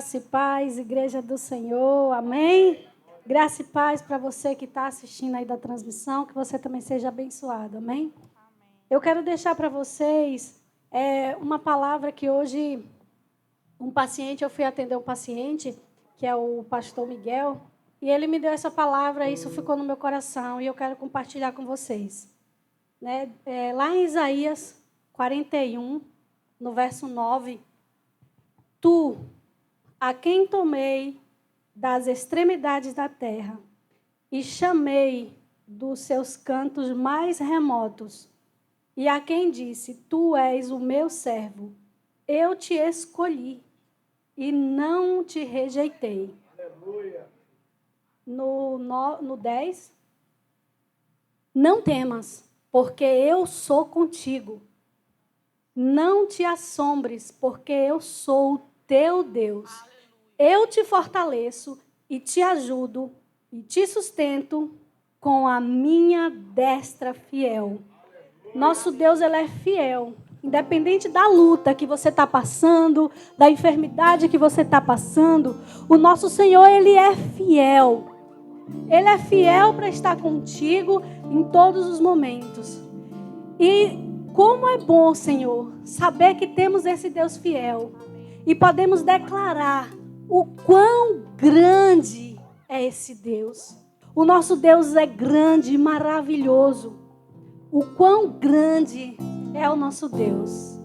Graça e paz, Igreja do Senhor, amém? Graça e paz para você que está assistindo aí da transmissão, que você também seja abençoado, amém? Eu quero deixar para vocês uma palavra que hoje eu fui atender um paciente, que é o pastor Miguel, e ele me deu essa palavra, e isso ficou no meu coração, e eu quero compartilhar com vocês. Lá em Isaías 41, no verso 9, tu, a quem tomei das extremidades da terra e chamei dos seus cantos mais remotos, e a quem disse, tu és o meu servo, eu te escolhi e não te rejeitei. Aleluia. No 10, não temas, porque eu sou contigo. Não te assombres, porque eu sou o teu Deus. Eu te fortaleço e te ajudo e te sustento com a minha destra fiel. Nosso Deus, ele é fiel. Independente da luta que você está passando, da enfermidade que você está passando, o nosso Senhor, ele é fiel. Ele é fiel para estar contigo em todos os momentos. E como é bom, Senhor, saber que temos esse Deus fiel. E podemos declarar o quão grande é esse Deus. O nosso Deus é grande e maravilhoso. O quão grande é o nosso Deus.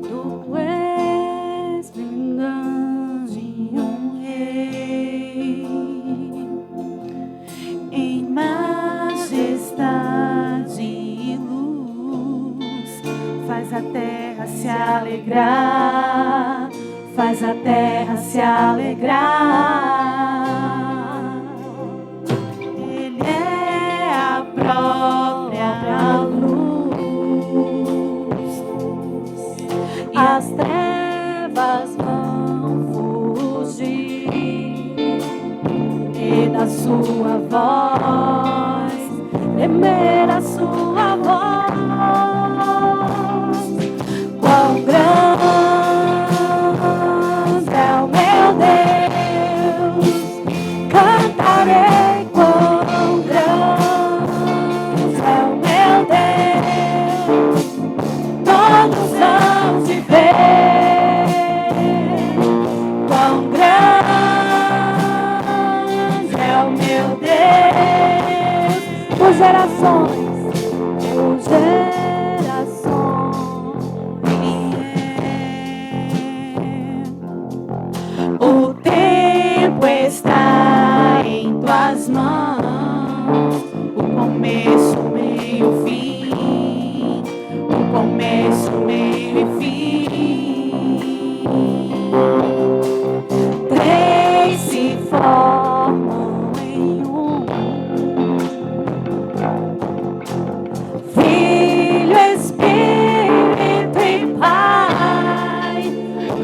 Tu és grande, um rei, em majestade e luz, faz a terra se alegrar, faz a terra se alegrar. Ele é a própria luz, as trevas vão fugir, e da sua voz tremer a sua voz. Quão grande é o meu Deus, cantarei quão grande é o meu Deus, todos hão de ver quão grande é o meu Deus, por gerações, por gerações. O tempo está em tuas mãos, o começo, o meio, o fim, o começo, o meio e fim. Três se formam em um, Filho, Espírito e Pai,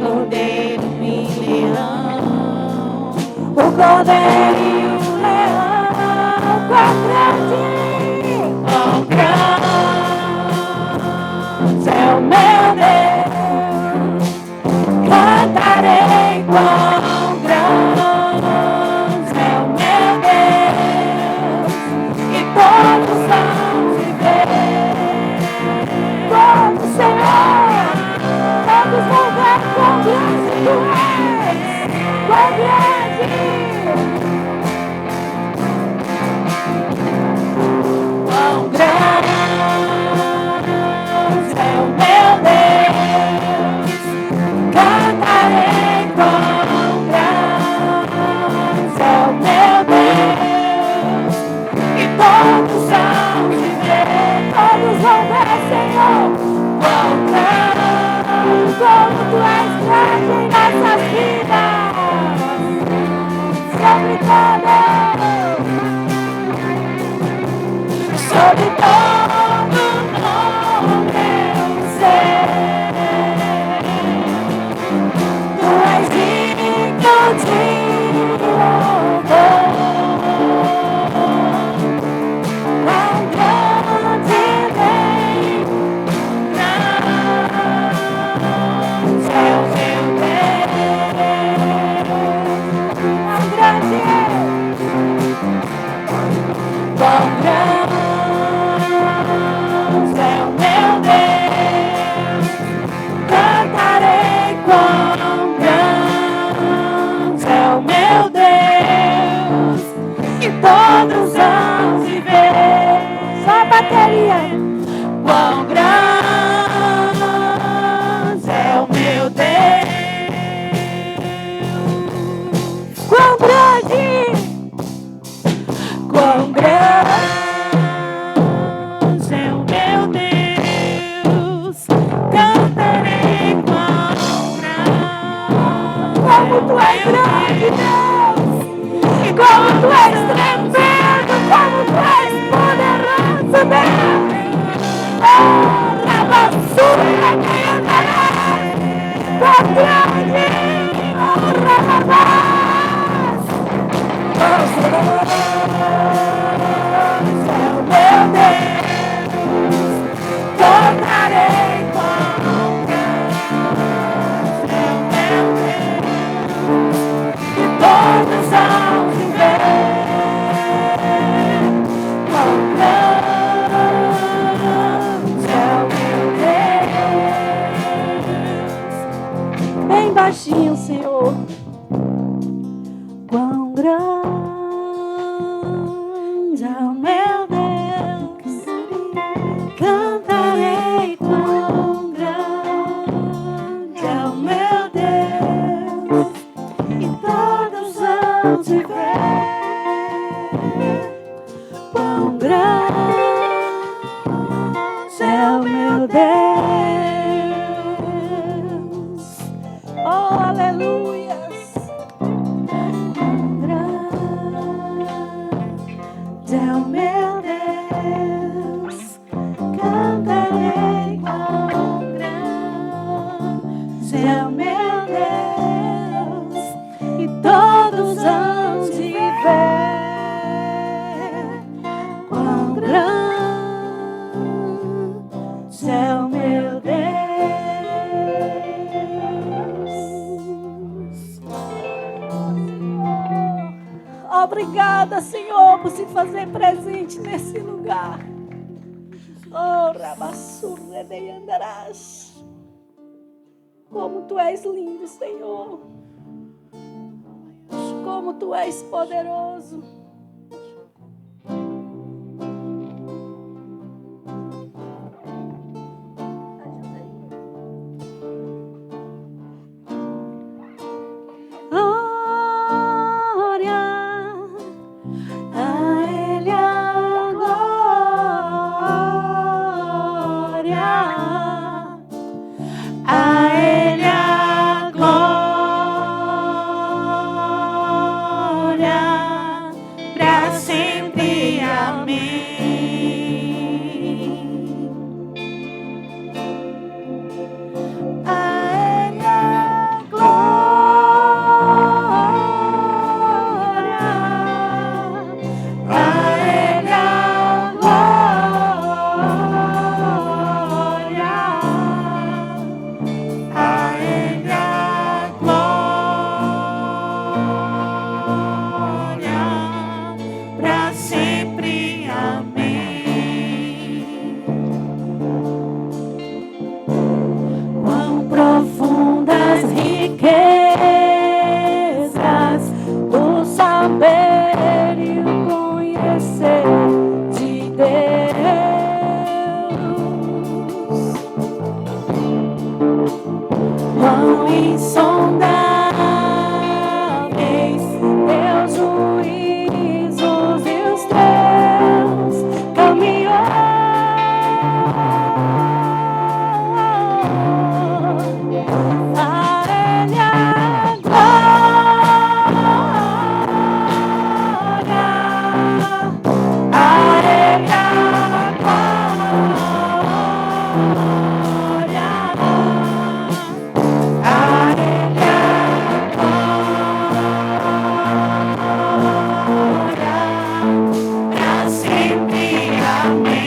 Cordeiro e Leão, o Cordeiro e o Leão, quão grande é o meu Deus, cantarei quão grande é o meu Deus, e todos vão te ver, como Senhor, todos vão ver quão grande tu és, quão grande, quão grande é o meu Deus. cantarei quão grande. Como tu és grande, Deus. E como tu és tremendo, como tu és poderoso, Deus. Oh, rabassura, que andarás. Quão grande, oh, rababás. É o meu Deus. Cantarei quão grande é o meu Deus. E todos vão viver. Quão grande é o meu Deus. Bem baixinho, Senhor. Quão grande é o meu Deus. Cantarei quão grande é o meu Deus. E todos vão te ver. Quão grande é o meu Deus. Oh, aleluias. Quão grande é o meu Deus. Cantarei quão grande é o meu Deus. E todos vão te ver. Quão grande é o meu Deus. Obrigada, Senhor, por se fazer presente nesse lugar. Oh, Rabassurra de Andarás. Como tu és lindo, Senhor. Como tu és poderoso. Glória a Ele, a glória. A Ele a glória, pra sempre, amém. A Ele a glória, a Ele a glória. A Ele a glória, pra sempre, amém. Quão profundas riquezas do saber e o conhecer de Deus. Quão insondáveis teus juízos e os teus caminhos. A Ele a glória, a Ele a glória. A Ele a glória, pra sempre, amém.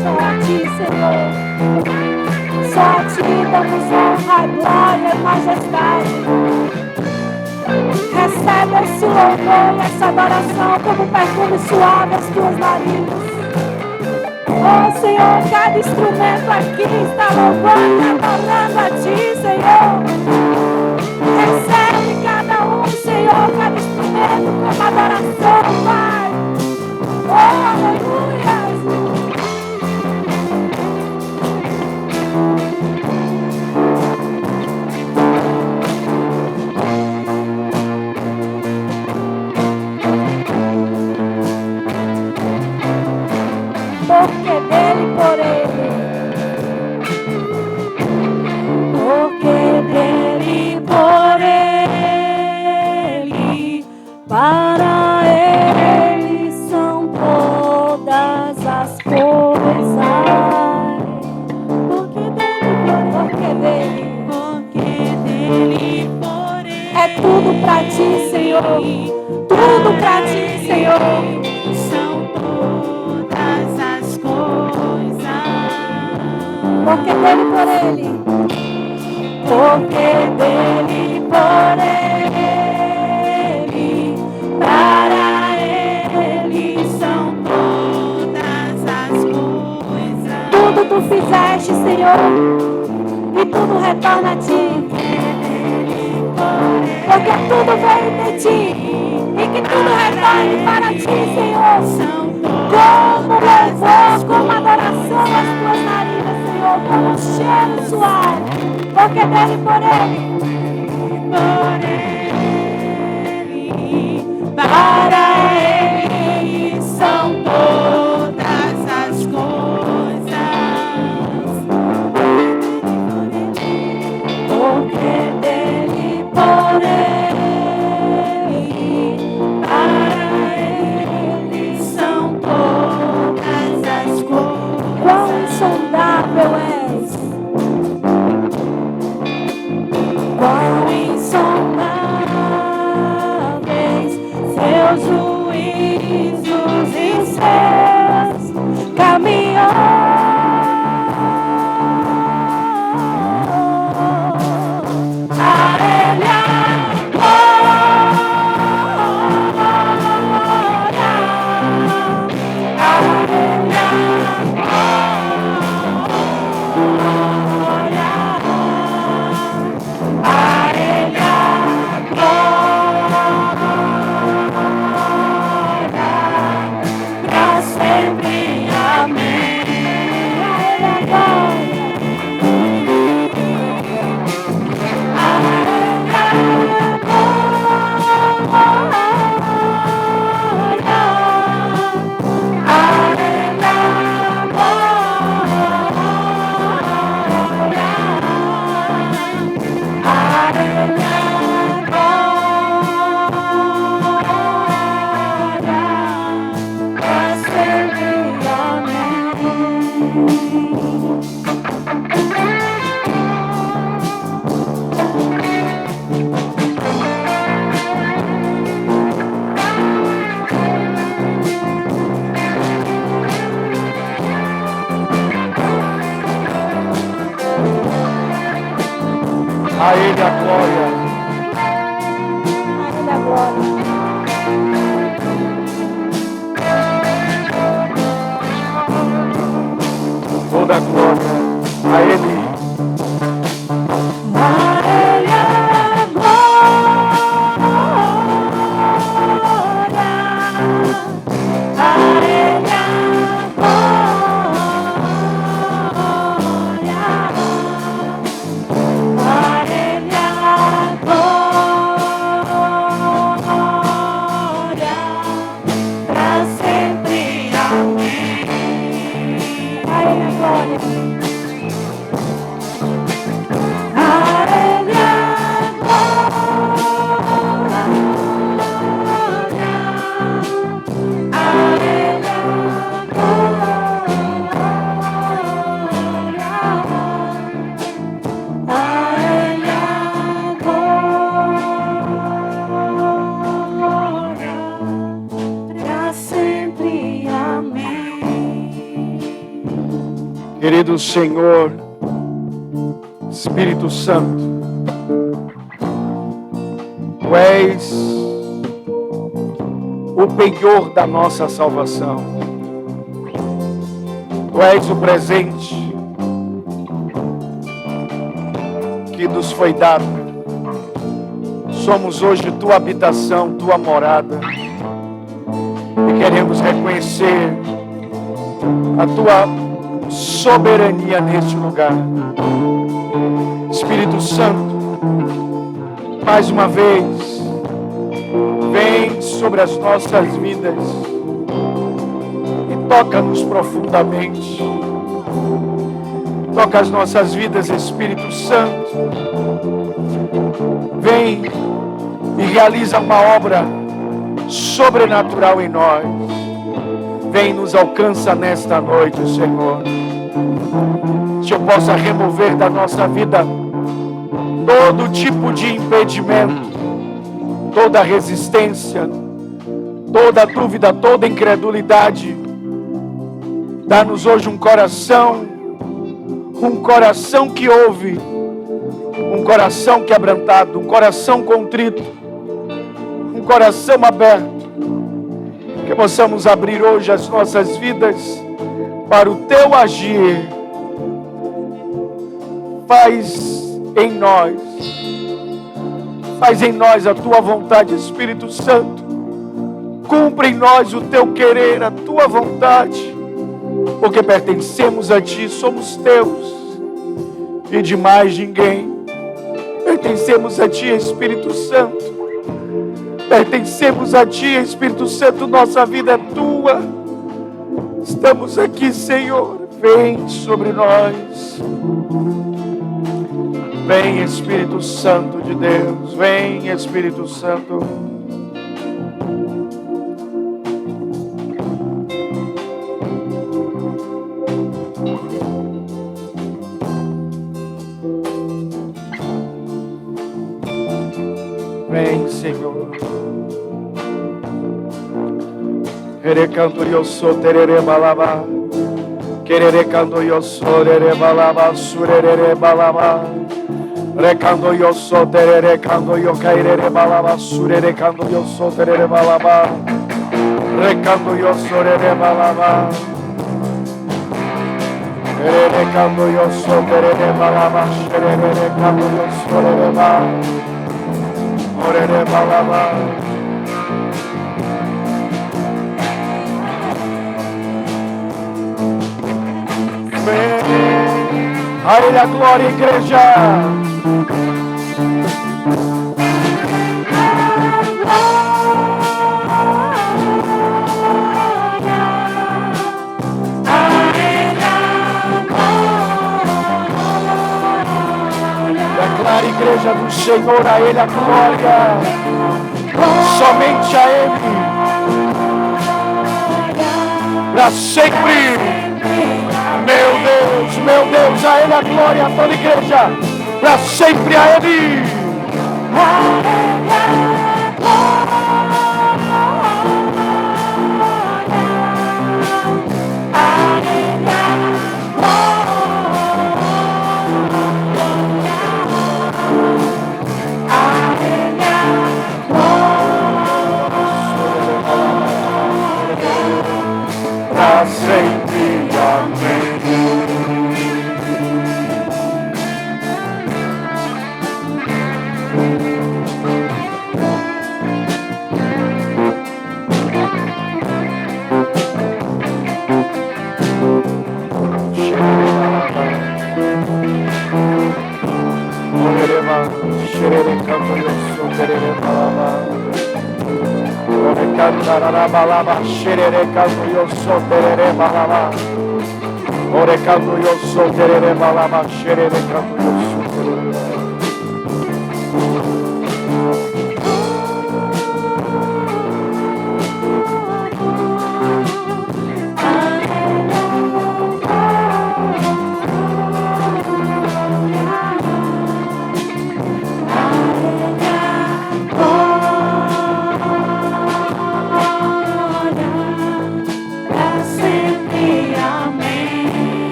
Só a ti, Senhor. Só a ti damos honra, glória e majestade. Recebe esse louvor e essa adoração como perfume suave às tuas narinas. Oh, Senhor, cada instrumento aqui está louvando e adorando a ti, Senhor. Recebe cada um, Senhor, cada instrumento como adoração, Pai. Oh, aleluia. é tudo para ti, Senhor. Tudo para ti, Senhor. São todas as coisas. Porque dele por ele. Porque dele por ele, para ele são todas as coisas. Tudo tu fizeste, Senhor, e tudo retorna a ti. Porque tudo veio de ti, e que tudo retorne para ti, Senhor. Como louvor, como adoração às tuas narinas, Senhor, como cheiro suave. Porque dele por ele, para ele são todas as coisas. Porque dele por ele, para ele são todas as coisas. quão insondável és. Quão insondáveis seus juízos e seus caminhos. A ele a glória, a ele a glória. A ele a glória, pra sempre, amém. A ele a A Ele a glória. A ele a glória. Toda a glória a Ele. a ele a glória, a ele a glória, a ele a glória, pra sempre, amém. A ele a glória. A ele a glória, a ele a glória, a ele a glória, pra sempre, amém. Querido Senhor, Espírito Santo, Tu és o penhor da nossa salvação. Tu és o presente que nos foi dado. Somos hoje Tua habitação, Tua morada. E queremos reconhecer a Tua soberania neste lugar. Espírito Santo, mais uma vez, vem sobre as nossas vidas e toca-nos profundamente. Toca as nossas vidas, Espírito Santo. Vem e realiza uma obra sobrenatural em nós. Vem e nos alcança nesta noite, Senhor. Que eu possa remover da nossa vida todo tipo de impedimento toda resistência, toda dúvida, toda incredulidade. Dá-nos hoje um coração que ouve, um coração quebrantado, um coração contrito, um coração aberto. Que possamos abrir hoje as nossas vidas para o Teu agir. Faz em nós a Tua vontade, Espírito Santo. Cumpre em nós o Teu querer, a Tua vontade, porque pertencemos a Ti, somos Teus e de mais ninguém. Pertencemos a Ti, Espírito Santo. Pertencemos a Ti, Espírito Santo, nossa vida é Tua. Estamos aqui, Senhor, vem sobre nós. Vem, Espírito Santo de Deus, vem, Espírito Santo. Vem, Senhor. Recanto eu sou tererê balaba. Querere canto eu sou tererê balaba, surerê balaba. Recando eu sou tererê canto eu cairere balaba, surerê canto eu sou tererê balaba. Recando eu sou tererê balaba. Querere canto eu sou tererê balaba, surerê canto eu sou tererê balaba. Orere balaba. A Ele a glória, igreja. Declara, igreja do Senhor, a Ele a glória. Somente a Ele. Para sempre. Meu Deus, a Ele a glória, a toda igreja, para sempre a Ele. Para sempre, amém. Balaba, xerere, canto eu sou tererê, balaba. Ore, canto eu sou tererê, balaba, xerere, canto eu sou tererê.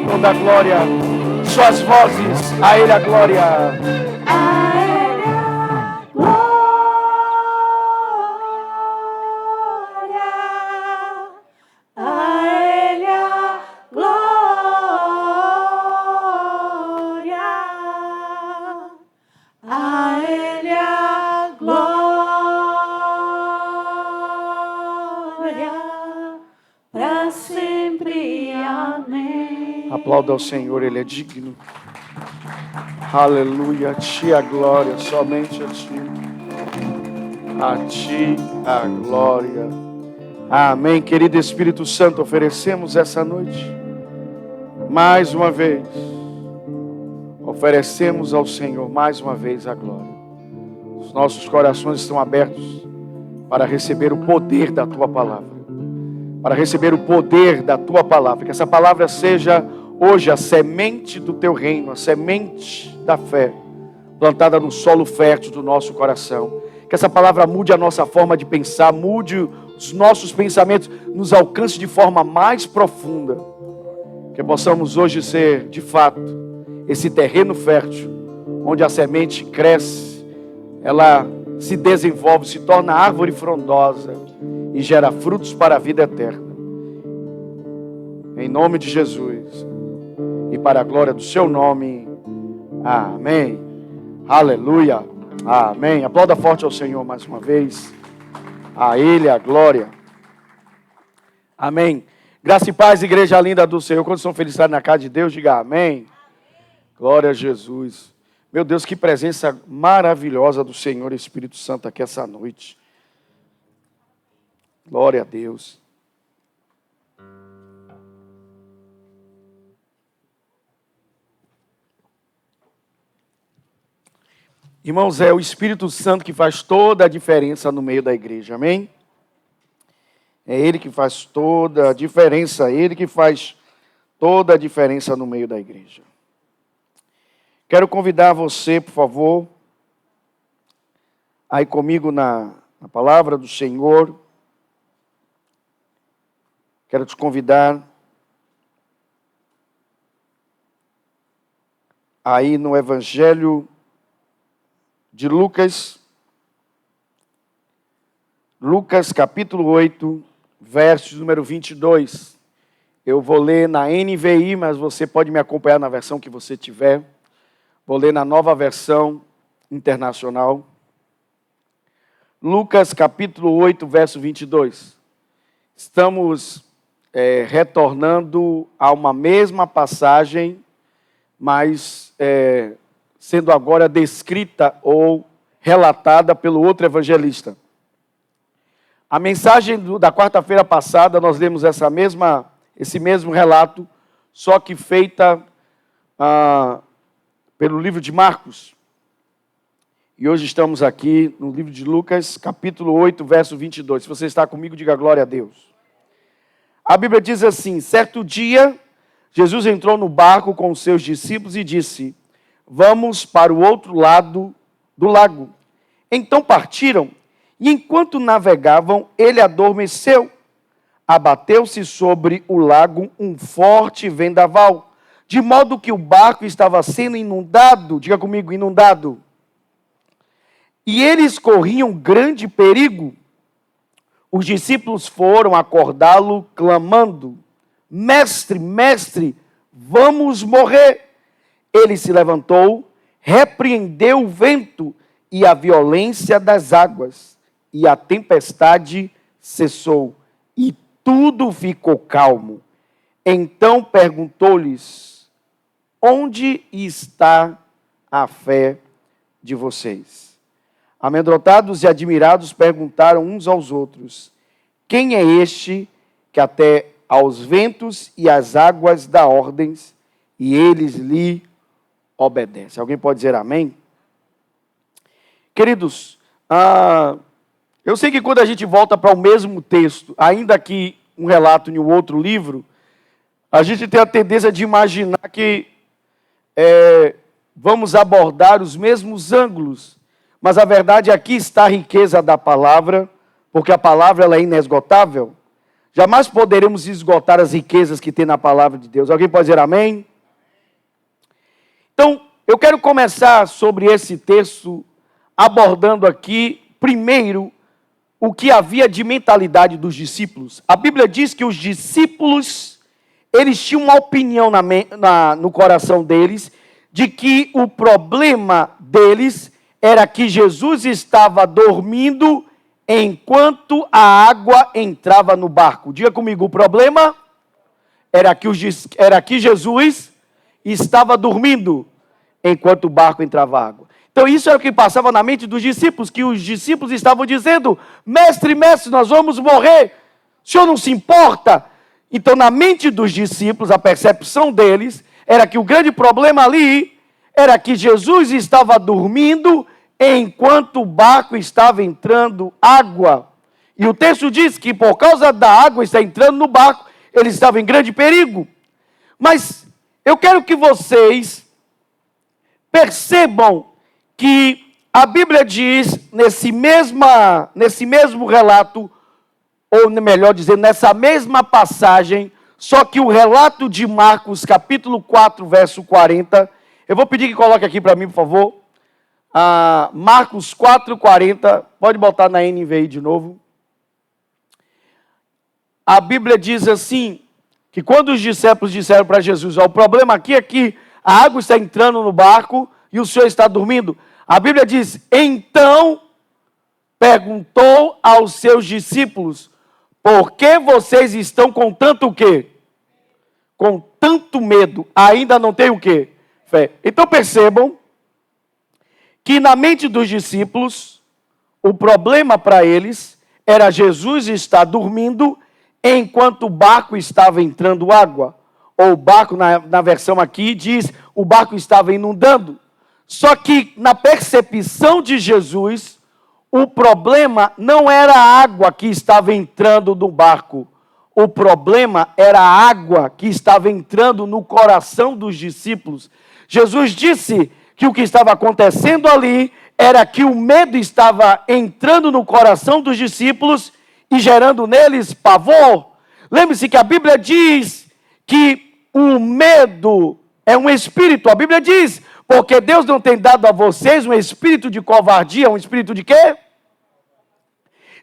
Toda a glória, suas vozes, a Ele a glória. Aplauda ao Senhor, Ele é digno. Aleluia, a Ti a glória, somente a Ti. A Ti a glória. Amém. Querido Espírito Santo, oferecemos essa noite, mais uma vez, oferecemos ao Senhor mais uma vez a glória. Os nossos corações estão abertos para receber o poder da Tua palavra. Para receber o poder da Tua palavra. Que essa palavra seja hoje a semente do Teu reino, a semente da fé, plantada no solo fértil do nosso coração. Que essa palavra mude a nossa forma de pensar, mude os nossos pensamentos, nos alcance de forma mais profunda. Que possamos hoje ser, de fato, esse terreno fértil, onde a semente cresce, ela se desenvolve, se torna árvore frondosa e gera frutos para a vida eterna. Em nome de Jesus e para a glória do seu nome. Amém. Aleluia. Amém. Aplauda forte ao Senhor mais uma vez. A Ele a glória. Amém. Graça e paz, igreja linda do Senhor. Quando são felicidade na casa de Deus, diga amém. Glória a Jesus. Meu Deus, que presença maravilhosa do Senhor Espírito Santo aqui essa noite. Glória a Deus. Irmãos, é o Espírito Santo que faz toda a diferença no meio da igreja, amém? É Ele que faz toda a diferença, Ele que faz toda a diferença no meio da igreja. Quero convidar você, por favor, aí comigo na palavra do Senhor. Quero te convidar aí no Evangelho de Lucas, capítulo 8, versos número 22. Eu vou ler na NVI, mas você pode me acompanhar na versão que você tiver. Vou ler na nova versão internacional. Lucas, capítulo 8, verso 22. Estamos retornando a uma mesma passagem, mas sendo agora descrita ou relatada pelo outro evangelista. A mensagem da quarta-feira passada, nós lemos esse mesmo relato, só que feita pelo livro de Marcos. E hoje estamos aqui no livro de Lucas, capítulo 8, verso 22. Se você está comigo, diga glória a Deus. A Bíblia diz assim: certo dia, Jesus entrou no barco com os seus discípulos e disse: vamos para o outro lado do lago. Então partiram, e enquanto navegavam, ele adormeceu. Abateu-se sobre o lago um forte vendaval, de modo que o barco estava sendo inundado. Diga comigo, inundado. E eles corriam grande perigo. Os discípulos foram acordá-lo, clamando: mestre, mestre, vamos morrer. Ele se levantou, repreendeu o vento e a violência das águas, e a tempestade cessou, e tudo ficou calmo. Então perguntou-lhes: onde está a fé de vocês? Amedrontados e admirados perguntaram uns aos outros: quem é este que até aos ventos e às águas dá ordens, e eles lhe obedece? Alguém pode dizer amém? Queridos, eu sei que quando a gente volta para o mesmo texto, ainda que um relato em um outro livro, a gente tem a tendência de imaginar que vamos abordar os mesmos ângulos, mas a verdade aqui está a riqueza da palavra, porque a palavra ela é inesgotável. Jamais poderemos esgotar as riquezas que tem na palavra de Deus. Alguém pode dizer amém? Então, eu quero começar sobre esse texto abordando aqui, primeiro, o que havia de mentalidade dos discípulos. A Bíblia diz que os discípulos, eles tinham uma opinião no coração deles, de que o problema deles era que Jesus estava dormindo enquanto a água entrava no barco. Diga comigo, o problema era que Jesus estava dormindo enquanto o barco entrava água. Então isso era o que passava na mente dos discípulos, que os discípulos estavam dizendo: mestre, mestre, nós vamos morrer, o senhor não se importa? Então na mente dos discípulos, a percepção deles era que o grande problema ali era que Jesus estava dormindo enquanto o barco estava entrando água. E o texto diz que por causa da água estar entrando no barco, eles estavam em grande perigo. Mas eu quero que vocês percebam que A Bíblia diz, nesse mesmo relato, ou melhor dizendo, nessa mesma passagem, só que o relato de Marcos, capítulo 4, verso 40, eu vou pedir que coloque aqui para mim, por favor. Marcos 4, 40, pode botar na NVI de novo. A Bíblia diz assim, que quando os discípulos disseram para Jesus, o problema aqui é que a água está entrando no barco e o Senhor está dormindo. A Bíblia diz, então perguntou aos seus discípulos, por que vocês estão com tanto o quê? Com tanto medo, ainda não tem o quê? Fé. Então percebam que na mente dos discípulos, o problema para eles era Jesus estar dormindo enquanto o barco estava entrando água. Ou o barco, na versão aqui, diz, o barco estava inundando. Só que na percepção de Jesus, o problema não era a água que estava entrando no barco. O problema era a água que estava entrando no coração dos discípulos. Jesus disse que o que estava acontecendo ali era que o medo estava entrando no coração dos discípulos e gerando neles pavor. Lembre-se que a Bíblia diz que o medo é um espírito. A Bíblia diz, porque Deus não tem dado a vocês um espírito de covardia, um espírito de quê?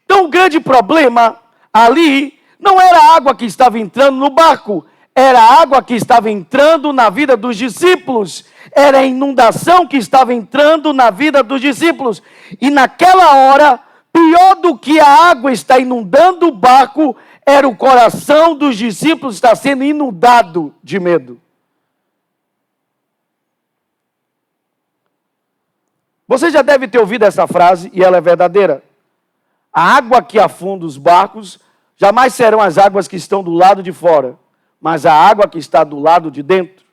Então o grande problema ali não era a água que estava entrando no barco, era a água que estava entrando na vida dos discípulos, era a inundação que estava entrando na vida dos discípulos. E naquela hora, pior do que a água estar inundando o barco, era o coração dos discípulos estar sendo inundado de medo. Você já deve ter ouvido essa frase, e ela é verdadeira. A água que afunda os barcos jamais serão as águas que estão do lado de fora, mas a água que está do lado de dentro.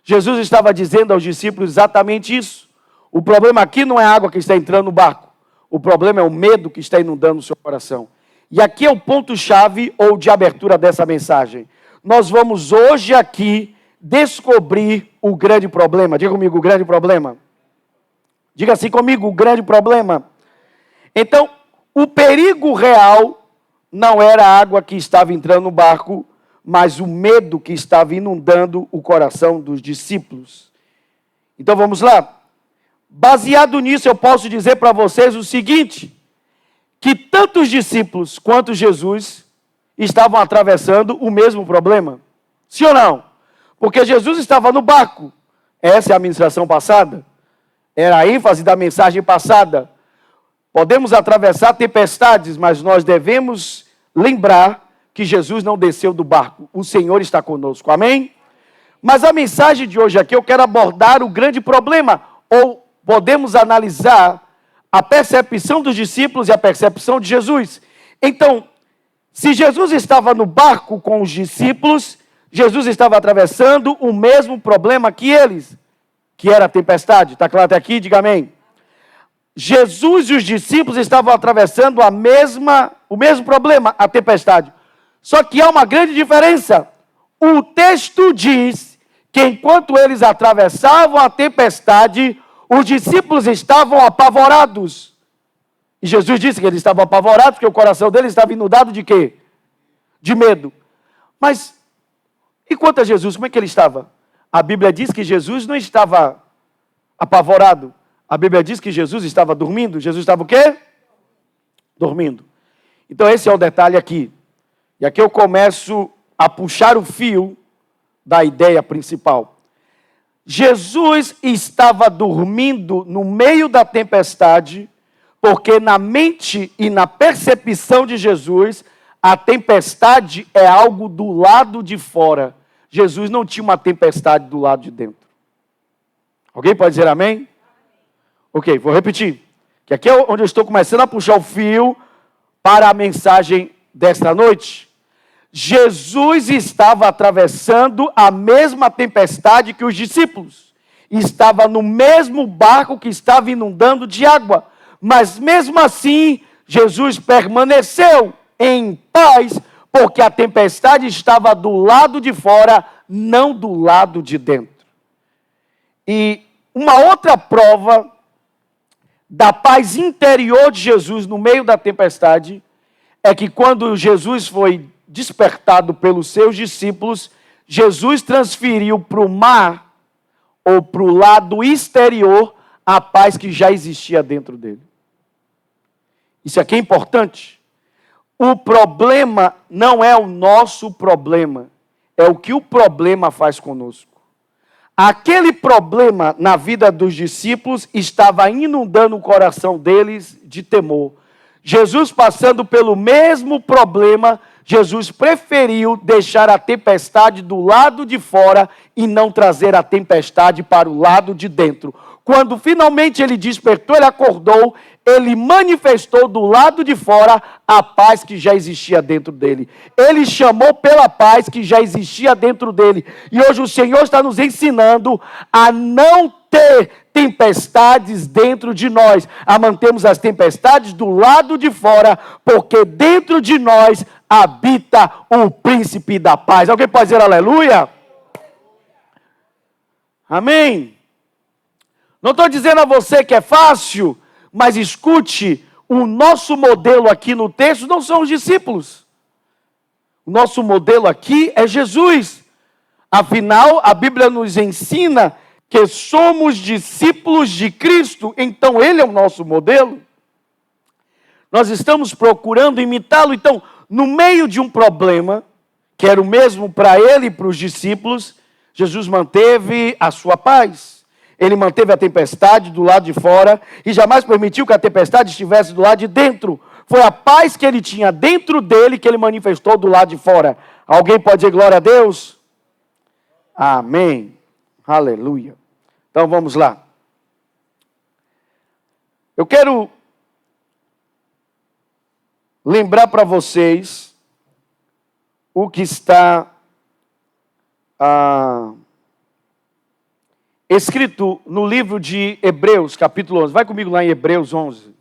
Jesus estava dizendo aos discípulos exatamente isso. O problema aqui não é a água que está entrando no barco. O problema é o medo que está inundando o seu coração. E aqui é o ponto-chave ou de abertura dessa mensagem. Nós vamos hoje aqui descobrir o grande problema. Diga comigo, o grande problema. Diga assim comigo, o grande problema. Então, o perigo real não era a água que estava entrando no barco, mas o medo que estava inundando o coração dos discípulos. Então vamos lá. Baseado nisso, eu posso dizer para vocês o seguinte, que tanto os discípulos quanto Jesus estavam atravessando o mesmo problema. Sim ou não? Porque Jesus estava no barco. Essa é a ministração passada. Era a ênfase da mensagem passada. Podemos atravessar tempestades, mas nós devemos lembrar que Jesus não desceu do barco. O Senhor está conosco. Amém? Mas a mensagem de hoje aqui, eu quero abordar o grande problema. Ou podemos analisar a percepção dos discípulos e a percepção de Jesus. Então, se Jesus estava no barco com os discípulos, Jesus estava atravessando o mesmo problema que eles, que era a tempestade. Está claro até aqui? Diga amém. Jesus e os discípulos estavam atravessando o mesmo problema, a tempestade. Só que há uma grande diferença. O texto diz que enquanto eles atravessavam a tempestade, os discípulos estavam apavorados. E Jesus disse que eles estavam apavorados porque o coração deles estava inundado de quê? De medo. Mas, e quanto a Jesus, como é que ele estava? A Bíblia diz que Jesus não estava apavorado. A Bíblia diz que Jesus estava dormindo. Jesus estava o quê? Dormindo. Então esse é o detalhe aqui. E aqui eu começo a puxar o fio da ideia principal. Jesus estava dormindo no meio da tempestade, porque na mente e na percepção de Jesus, a tempestade é algo do lado de fora. Jesus não tinha uma tempestade do lado de dentro. Alguém pode dizer amém? Ok, vou repetir. Que aqui é onde eu estou começando a puxar o fio para a mensagem desta noite. Jesus estava atravessando a mesma tempestade que os discípulos. Estava no mesmo barco que estava inundando de água. Mas mesmo assim, Jesus permaneceu em paz, porque a tempestade estava do lado de fora, não do lado de dentro. E uma outra prova da paz interior de Jesus no meio da tempestade é que quando Jesus foi despertado pelos seus discípulos, Jesus transferiu para o mar, ou para o lado exterior, a paz que já existia dentro dele. Isso aqui é importante. O problema não é o nosso problema, é o que o problema faz conosco. Aquele problema na vida dos discípulos estava inundando o coração deles de temor. Jesus passando pelo mesmo problema, Jesus preferiu deixar a tempestade do lado de fora e não trazer a tempestade para o lado de dentro. Quando finalmente ele despertou, ele acordou, ele manifestou do lado de fora a paz que já existia dentro dele. Ele chamou pela paz que já existia dentro dele. E hoje o Senhor está nos ensinando a não ter tempestades dentro de nós, a mantermos as tempestades do lado de fora, porque dentro de nós habita o príncipe da paz. Alguém pode dizer aleluia? Amém? Não estou dizendo a você que é fácil, mas escute, o nosso modelo aqui no texto não são os discípulos. O nosso modelo aqui é Jesus. Afinal, a Bíblia nos ensina que somos discípulos de Cristo, então Ele é o nosso modelo. Nós estamos procurando imitá-lo, então, no meio de um problema, que era o mesmo para Ele e para os discípulos, Jesus manteve a sua paz. Ele manteve a tempestade do lado de fora e jamais permitiu que a tempestade estivesse do lado de dentro. Foi a paz que ele tinha dentro dele que ele manifestou do lado de fora. Alguém pode dizer glória a Deus? Amém. Aleluia. Então vamos lá. Eu quero lembrar para vocês o que está escrito no livro de Hebreus, capítulo 11. Vai comigo lá em Hebreus 11.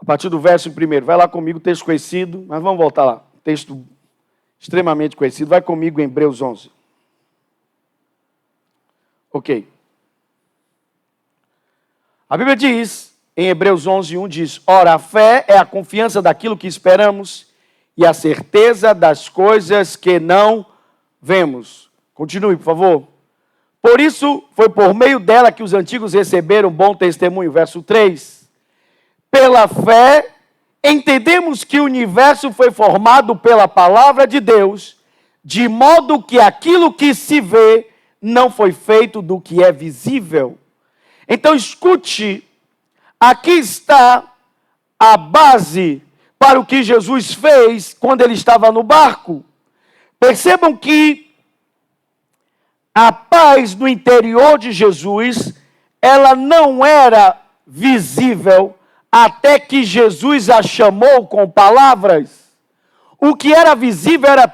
A partir do verso 1. Vai lá comigo, texto conhecido, mas vamos voltar lá. Texto extremamente conhecido. Vai comigo em Hebreus 11. Ok. A Bíblia diz, em Hebreus 11, 1, diz: ora, a fé é a confiança daquilo que esperamos e a certeza das coisas que não vemos. Continue, por favor. Por isso, foi por meio dela que os antigos receberam bom testemunho. Verso 3. Pela fé, entendemos que o universo foi formado pela palavra de Deus, de modo que aquilo que se vê não foi feito do que é visível. Então, escute, aqui está a base para o que Jesus fez quando ele estava no barco. Percebam que a paz no interior de Jesus, ela não era visível até que Jesus a chamou com palavras. O que era visível era a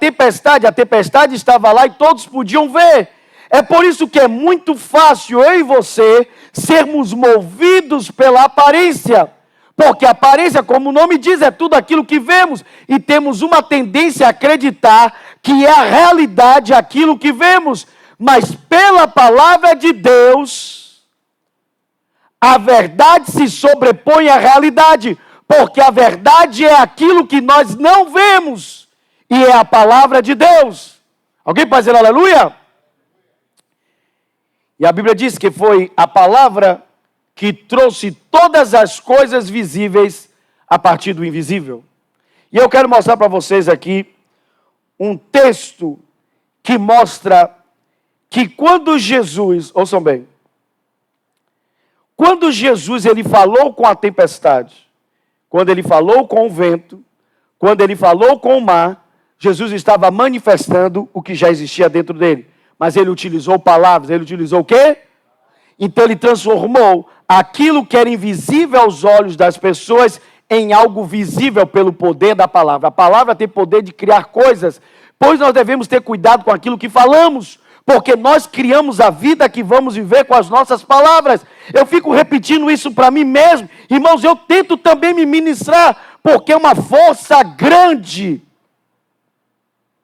tempestade estava lá e todos podiam ver. É por isso que é muito fácil eu e você sermos movidos pela aparência. Porque a aparência, como o nome diz, é tudo aquilo que vemos. E temos uma tendência a acreditar que é a realidade aquilo que vemos. Mas pela palavra de Deus, a verdade se sobrepõe à realidade. Porque a verdade é aquilo que nós não vemos. E é a palavra de Deus. Alguém pode dizer aleluia? E a Bíblia diz que foi a palavra que trouxe todas as coisas visíveis a partir do invisível. E eu quero mostrar para vocês aqui um texto que mostra que quando Jesus, ouçam bem, quando Jesus ele falou com a tempestade, quando ele falou com o vento, quando ele falou com o mar, Jesus estava manifestando o que já existia dentro dele. Mas ele utilizou palavras, ele utilizou o quê? Então ele transformou aquilo que era invisível aos olhos das pessoas em algo visível pelo poder da palavra. A palavra tem poder de criar coisas, pois nós devemos ter cuidado com aquilo que falamos, porque nós criamos a vida que vamos viver com as nossas palavras. Eu fico repetindo isso para mim mesmo. Irmãos, eu tento também me ministrar, porque é uma força grande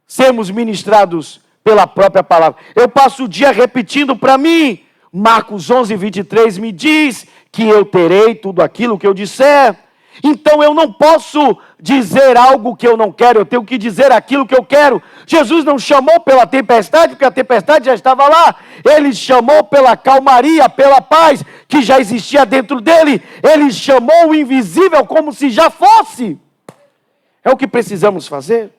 sermos ministrados pela própria palavra. Eu passo o dia repetindo para mim. Marcos 11, 23 me diz que eu terei tudo aquilo que eu disser. Então eu não posso dizer algo que eu não quero, eu tenho que dizer aquilo que eu quero. Jesus não chamou pela tempestade, porque a tempestade já estava lá. Ele chamou pela calmaria, pela paz que já existia dentro dele. Ele chamou o invisível como se já fosse. É o que precisamos fazer.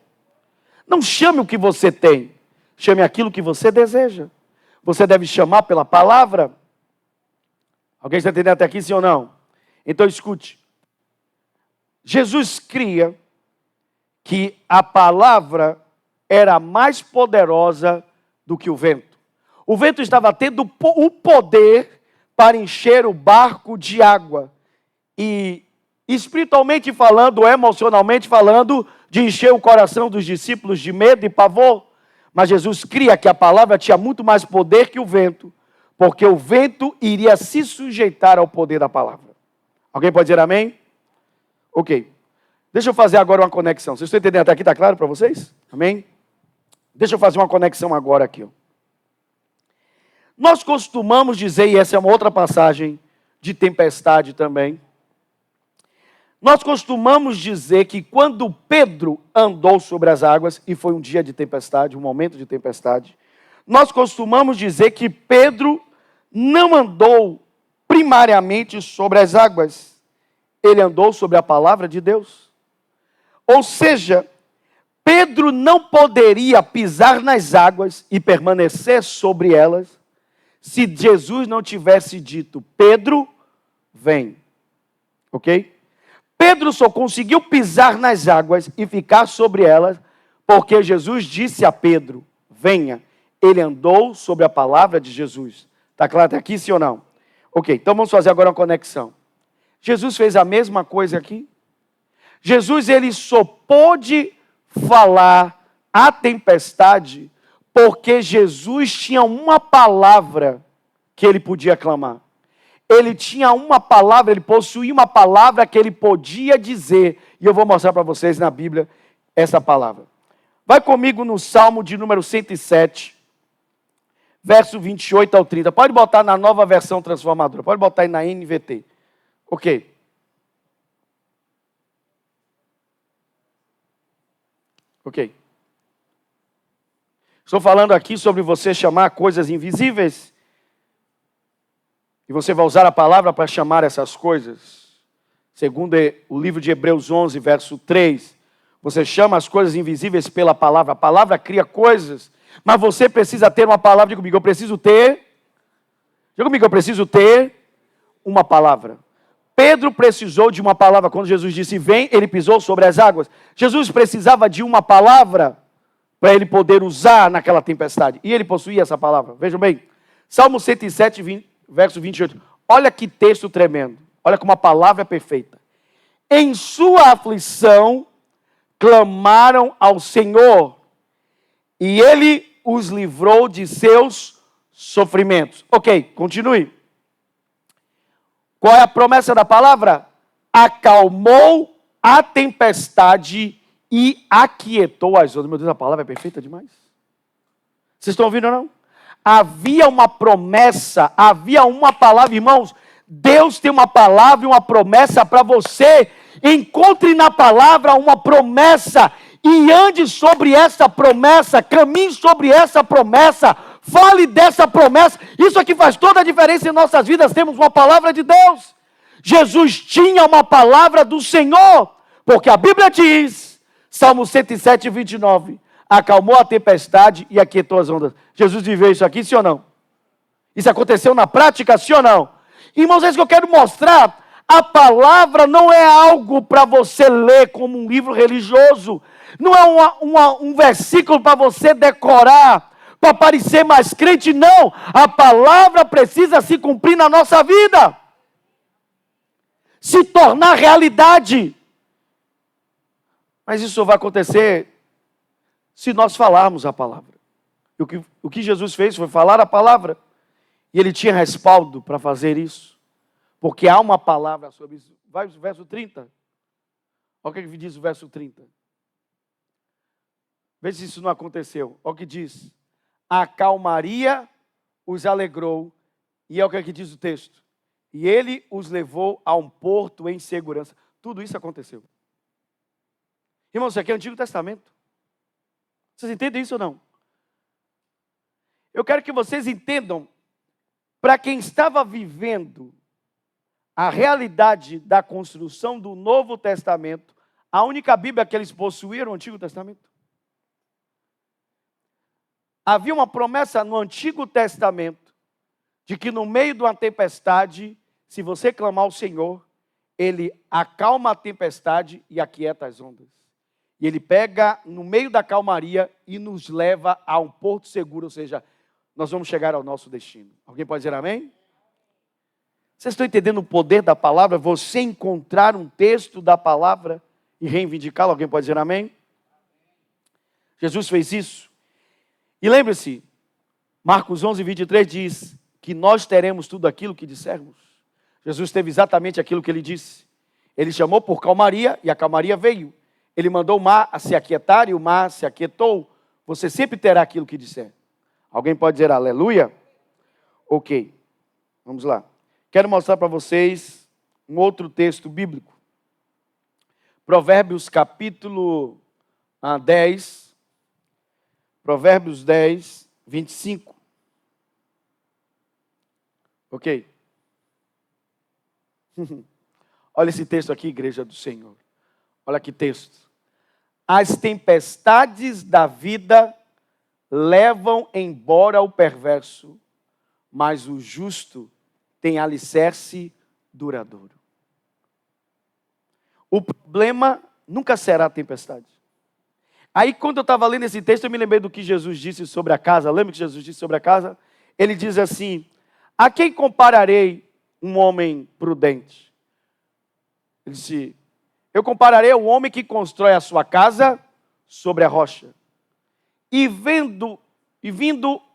Não chame o que você tem, chame aquilo que você deseja. Você deve chamar pela palavra. Alguém está entendendo até aqui, sim ou não? Então escute. Jesus cria que a palavra era mais poderosa do que o vento. O vento estava tendo o poder para encher o barco de água. E espiritualmente falando, emocionalmente falando, de encher o coração dos discípulos de medo e pavor. Mas Jesus cria que a palavra tinha muito mais poder que o vento, porque o vento iria se sujeitar ao poder da palavra. Alguém pode dizer amém? Ok. Deixa eu fazer agora uma conexão. Vocês estão entendendo até aqui? Está claro para vocês? Amém? Deixa eu fazer uma conexão agora aqui. Ó. Nós costumamos dizer, e essa é uma outra passagem de tempestade também, nós costumamos dizer que quando Pedro andou sobre as águas, e foi um dia de tempestade, um momento de tempestade, nós costumamos dizer que Pedro não andou primariamente sobre as águas, ele andou sobre a palavra de Deus. Ou seja, Pedro não poderia pisar nas águas e permanecer sobre elas, se Jesus não tivesse dito, Pedro, vem. Ok? Pedro só conseguiu pisar nas águas e ficar sobre elas, porque Jesus disse a Pedro, venha. Ele andou sobre a palavra de Jesus. Está claro até aqui, sim ou não? Ok, então vamos fazer agora uma conexão. Jesus fez a mesma coisa aqui. Jesus, ele só pôde falar a tempestade porque Jesus tinha uma palavra que ele podia clamar. Ele tinha uma palavra, ele possuía uma palavra que ele podia dizer. E eu vou mostrar para vocês na Bíblia essa palavra. Vai comigo no Salmo de número 107, verso 28 ao 30. Pode botar na nova versão transformadora. Pode botar aí na NVT. Ok. Ok. Estou falando aqui sobre você chamar coisas invisíveis. E você vai usar a palavra para chamar essas coisas. Segundo o livro de Hebreus 11, verso 3. Você chama as coisas invisíveis pela palavra. A palavra cria coisas. Mas você precisa ter uma palavra. Diga comigo, eu preciso ter. Diga comigo, eu preciso ter uma palavra. Pedro precisou de uma palavra. Quando Jesus disse vem, ele pisou sobre as águas. Jesus precisava de uma palavra para ele poder usar naquela tempestade. E ele possuía essa palavra. Vejam bem. Salmo 107, verso 28. Olha que texto tremendo. Olha como a palavra é perfeita. Em sua aflição, clamaram ao Senhor, e Ele os livrou de seus sofrimentos. Ok, continue. Qual é a promessa da palavra? Acalmou a tempestade e aquietou as ondas. Meu Deus, a palavra é perfeita demais. Vocês estão ouvindo ou não? Havia uma promessa, havia uma palavra, irmãos. Deus tem uma palavra e uma promessa para você. Encontre na palavra uma promessa e ande sobre essa promessa, caminhe sobre essa promessa, fale dessa promessa. Isso aqui faz toda a diferença em nossas vidas. Temos uma palavra de Deus. Jesus tinha uma palavra do Senhor, porque a Bíblia diz, Salmo 107, 29, acalmou a tempestade e aquietou as ondas. Jesus viveu isso aqui, sim ou não? Isso aconteceu na prática, sim ou não? Irmãos, é isso que eu quero mostrar. A palavra não é algo para você ler como um livro religioso. Não é um versículo para você decorar, para parecer mais crente, não. A palavra precisa se cumprir na nossa vida. Se tornar realidade. Mas isso só vai acontecer se nós falarmos a palavra. O que Jesus fez foi falar a palavra. E ele tinha respaldo para fazer isso. Porque há uma palavra sobre isso. Vai o verso 30. Olha o que diz o verso 30. Veja se isso não aconteceu. Olha o que diz. A calmaria os alegrou. E é o que diz o texto. e ele os levou a um porto em segurança. Tudo isso aconteceu. Irmãos, isso aqui é o Antigo Testamento. Vocês entendem isso ou não? Eu quero que vocês entendam, para quem estava vivendo a realidade da construção do Novo Testamento, a única Bíblia que eles possuíam era o Antigo Testamento. Havia uma promessa no Antigo Testamento de que no meio de uma tempestade, se você clamar ao Senhor, Ele acalma a tempestade e aquieta as ondas. E Ele pega no meio da calmaria e nos leva a um porto seguro, ou seja, nós vamos chegar ao nosso destino. Alguém pode dizer amém? Vocês estão entendendo o poder da palavra? Você encontrar um texto da palavra e reivindicá-lo. Alguém pode dizer amém? Jesus fez isso. E lembre-se, Marcos 11, 23 diz que nós teremos tudo aquilo que dissermos. Jesus teve exatamente aquilo que ele disse. Ele chamou por calmaria e a calmaria veio. Ele mandou o mar a se aquietar e o mar se aquietou. Você sempre terá aquilo que disser. Alguém pode dizer aleluia? Ok, vamos lá. Quero mostrar para vocês um outro texto bíblico. Provérbios capítulo 10. Provérbios 10, 25. Ok? Olha esse texto aqui, igreja do Senhor. Olha que texto. As tempestades da vida levam embora o perverso, mas o justo tem alicerce duradouro. O problema nunca será a tempestade. Aí quando eu estava lendo esse texto, eu me lembrei do que Jesus disse sobre a casa. Lembra que Jesus disse sobre a casa? Ele diz assim: a quem compararei um homem prudente? Ele disse: eu compararei o homem que constrói a sua casa sobre a rocha. E vindo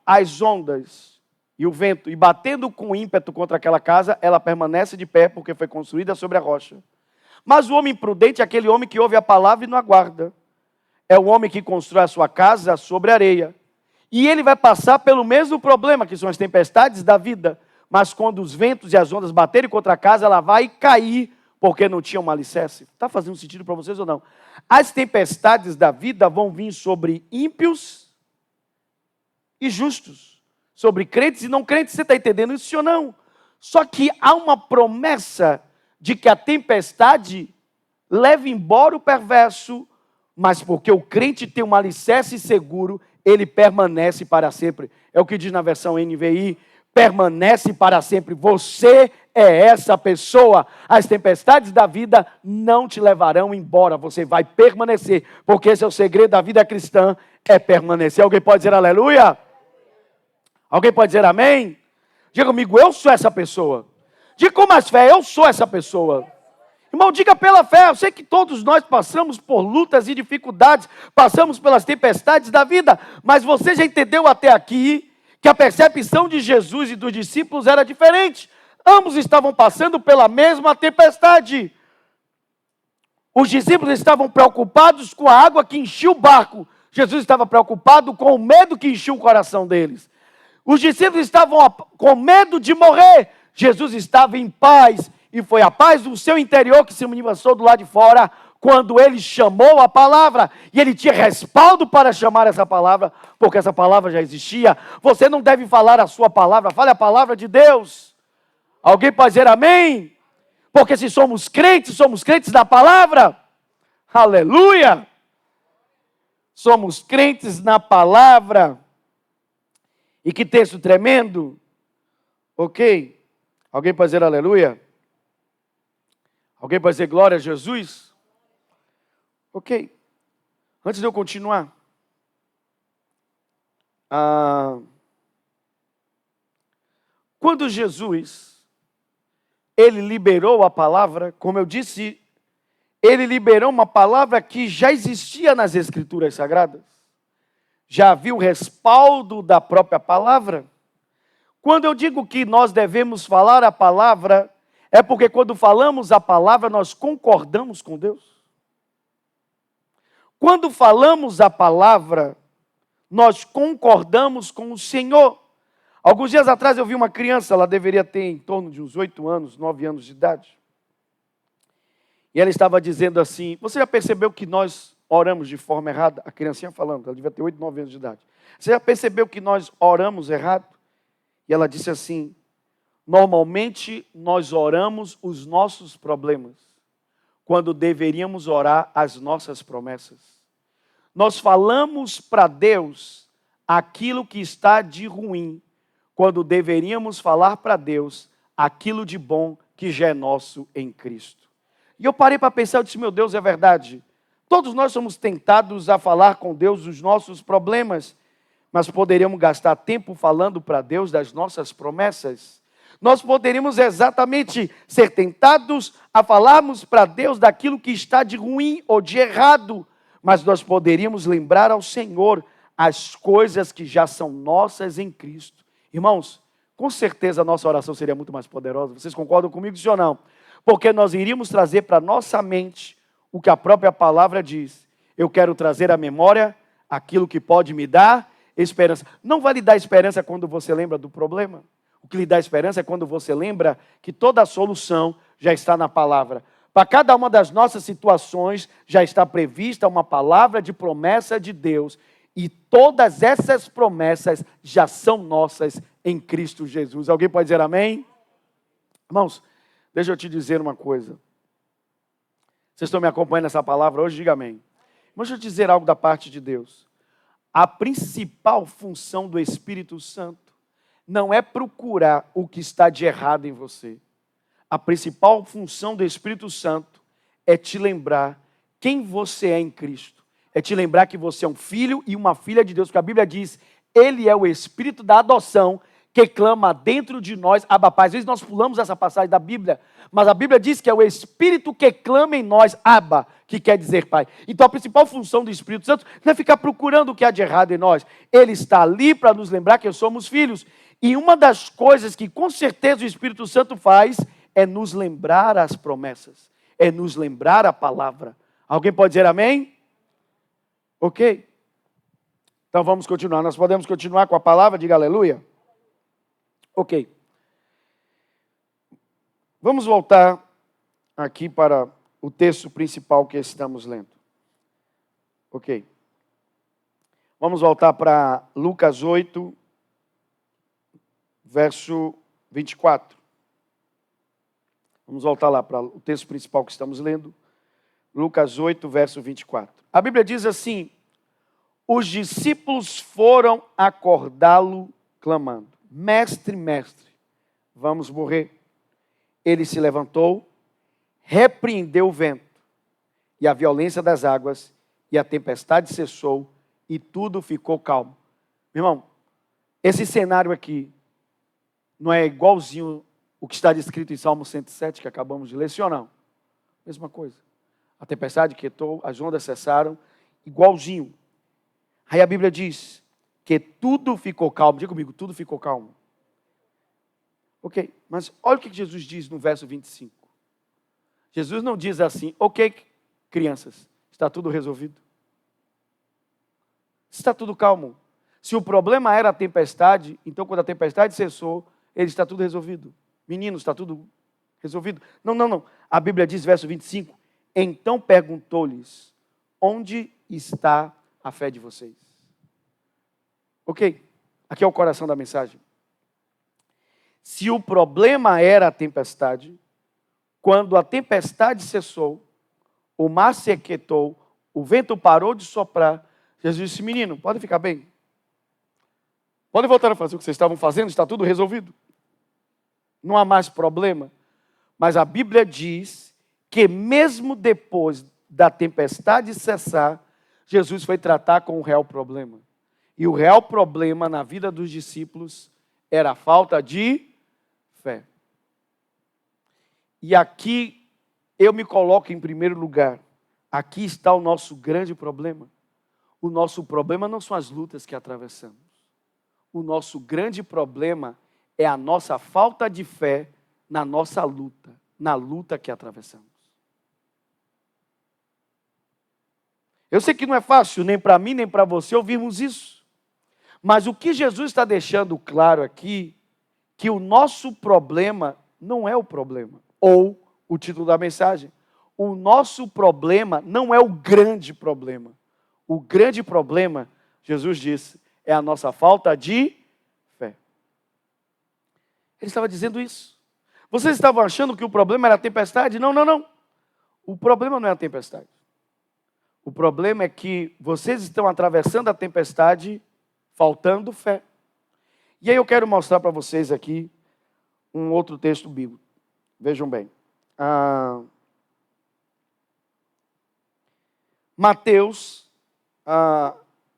as ondas e o vento, e batendo com ímpeto contra aquela casa, ela permanece de pé, porque foi construída sobre a rocha. Mas o homem prudente é aquele homem que ouve a palavra e não aguarda. É o homem que constrói a sua casa sobre a areia. E ele vai passar pelo mesmo problema, que são as tempestades da vida. Mas quando os ventos e as ondas baterem contra a casa, ela vai cair, porque não tinha um alicerce. Está fazendo sentido para vocês ou não? As tempestades da vida vão vir sobre ímpios e justos, sobre crentes e não crentes. Você está entendendo isso ou não? Só que há uma promessa de que a tempestade leva embora o perverso, mas porque o crente tem um alicerce seguro, ele permanece para sempre. É o que diz na versão NVI: permanece para sempre. Você é essa pessoa. As tempestades da vida não te levarão embora. Você vai permanecer, porque esse é o segredo da vida cristã, é permanecer. Alguém pode dizer aleluia? Alguém pode dizer amém? Diga comigo: eu sou essa pessoa. Diga com mais fé: eu sou essa pessoa. Irmão, diga pela fé. Eu sei que todos nós passamos por lutas e dificuldades, passamos pelas tempestades da vida, mas você já entendeu até aqui que a percepção de Jesus e dos discípulos era diferente. Ambos estavam passando pela mesma tempestade. Os discípulos estavam preocupados com a água que enchia o barco. Jesus estava preocupado com o medo que enchia o coração deles. Os discípulos estavam com medo de morrer. Jesus estava em paz. E foi a paz do seu interior que se manifestou do lado de fora, quando ele chamou a palavra. E ele tinha respaldo para chamar essa palavra, porque essa palavra já existia. Você não deve falar a sua palavra, fale a palavra de Deus. Alguém pode dizer amém? Porque se somos crentes da palavra. Aleluia! Somos crentes na palavra. E que texto tremendo. Ok? Alguém pode dizer aleluia? Alguém pode dizer glória a Jesus? Ok. Antes de eu continuar. Quando Jesus, ele liberou a palavra, como eu disse, ele liberou uma palavra que já existia nas Escrituras Sagradas. Já havia o respaldo da própria palavra. Quando eu digo que nós devemos falar a palavra, é porque quando falamos a palavra, nós concordamos com Deus. Quando falamos a palavra, nós concordamos com o Senhor. Alguns dias atrás eu vi uma criança, ela deveria ter em torno de uns 8 anos, 9 anos de idade. E ela estava dizendo assim, você já percebeu que nós oramos de forma errada? A criancinha falando, ela devia ter 8, 9 anos de idade. Você já percebeu que nós oramos errado? E ela disse assim, normalmente nós oramos os nossos problemas, quando deveríamos orar as nossas promessas. Nós falamos para Deus aquilo que está de ruim, quando deveríamos falar para Deus aquilo de bom que já é nosso em Cristo. E eu parei para pensar, eu disse, meu Deus, é verdade. Todos nós somos tentados a falar com Deus os nossos problemas, mas poderíamos gastar tempo falando para Deus das nossas promessas. Nós poderíamos exatamente ser tentados a falarmos para Deus daquilo que está de ruim ou de errado, mas nós poderíamos lembrar ao Senhor as coisas que já são nossas em Cristo. Irmãos, com certeza a nossa oração seria muito mais poderosa. Vocês concordam comigo, sim ou não? Porque nós iríamos trazer para nossa mente o que a própria palavra diz. Eu quero trazer à memória aquilo que pode me dar esperança. Não vai lhe dar esperança quando você lembra do problema. O que lhe dá esperança é quando você lembra que toda a solução já está na palavra. Para cada uma das nossas situações já está prevista uma palavra de promessa de Deus. E todas essas promessas já são nossas em Cristo Jesus. Alguém pode dizer amém? Irmãos, deixa eu te dizer uma coisa. Vocês estão me acompanhando nessa palavra hoje? Diga amém. Mas deixa eu te dizer algo da parte de Deus. A principal função do Espírito Santo não é procurar o que está de errado em você. A principal função do Espírito Santo é te lembrar quem você é em Cristo. É te lembrar que você é um filho e uma filha de Deus. Porque a Bíblia diz, Ele é o Espírito da adoção que clama dentro de nós, Abba Pai. Às vezes nós pulamos essa passagem da Bíblia, mas a Bíblia diz que é o Espírito que clama em nós, Abba, que quer dizer Pai. Então a principal função do Espírito Santo não é ficar procurando o que há de errado em nós. Ele está ali para nos lembrar que somos filhos. E uma das coisas que com certeza o Espírito Santo faz é nos lembrar as promessas, é nos lembrar a palavra. Alguém pode dizer amém? Ok? Então vamos continuar. Nós podemos continuar com a palavra? Diga aleluia. Ok. Vamos voltar aqui para o texto principal que estamos lendo. Ok. Vamos voltar para Lucas 8, verso 24. Vamos voltar lá para o texto principal que estamos lendo. Lucas 8, verso 24. A Bíblia diz assim, os discípulos foram acordá-lo clamando, mestre, mestre, vamos morrer. Ele se levantou, repreendeu o vento e a violência das águas, e a tempestade cessou e tudo ficou calmo. Meu irmão, esse cenário aqui não é igualzinho o que está descrito em Salmo 107, que acabamos de ler, sim ou não? Mesma coisa. A tempestade quietou, as ondas cessaram, igualzinho. Aí a Bíblia diz que tudo ficou calmo. Diga comigo, tudo ficou calmo. Ok, mas olha o que Jesus diz no verso 25. Jesus não diz assim, ok, crianças, está tudo resolvido. Está tudo calmo. Se o problema era a tempestade, então quando a tempestade cessou, ele está tudo resolvido. Meninos, está tudo resolvido. Não. A Bíblia diz, verso 25, então perguntou-lhes, onde está a fé de vocês? Ok, aqui é o coração da mensagem. Se o problema era a tempestade, quando a tempestade cessou, o mar se aquietou, o vento parou de soprar, Jesus disse, menino, pode ficar bem. Podem voltar a fazer o que vocês estavam fazendo, está tudo resolvido. Não há mais problema. Mas a Bíblia diz que mesmo depois da tempestade cessar, Jesus foi tratar com o real problema. E o real problema na vida dos discípulos era a falta de fé. E aqui eu me coloco em primeiro lugar. Aqui está o nosso grande problema. O nosso problema não são as lutas que atravessamos. O nosso grande problema é a nossa falta de fé na nossa luta, na luta que atravessamos. Eu sei que não é fácil, nem para mim, nem para você, ouvirmos isso. Mas o que Jesus está deixando claro aqui, que o nosso problema não é o problema. Ou, o título da mensagem, o nosso problema não é o grande problema. O grande problema, Jesus disse, é a nossa falta de fé. Ele estava dizendo isso. Vocês estavam achando que o problema era a tempestade? Não, não, não. O problema não é a tempestade. O problema é que vocês estão atravessando a tempestade faltando fé. E aí eu quero mostrar para vocês aqui um outro texto bíblico. Vejam bem. Mateus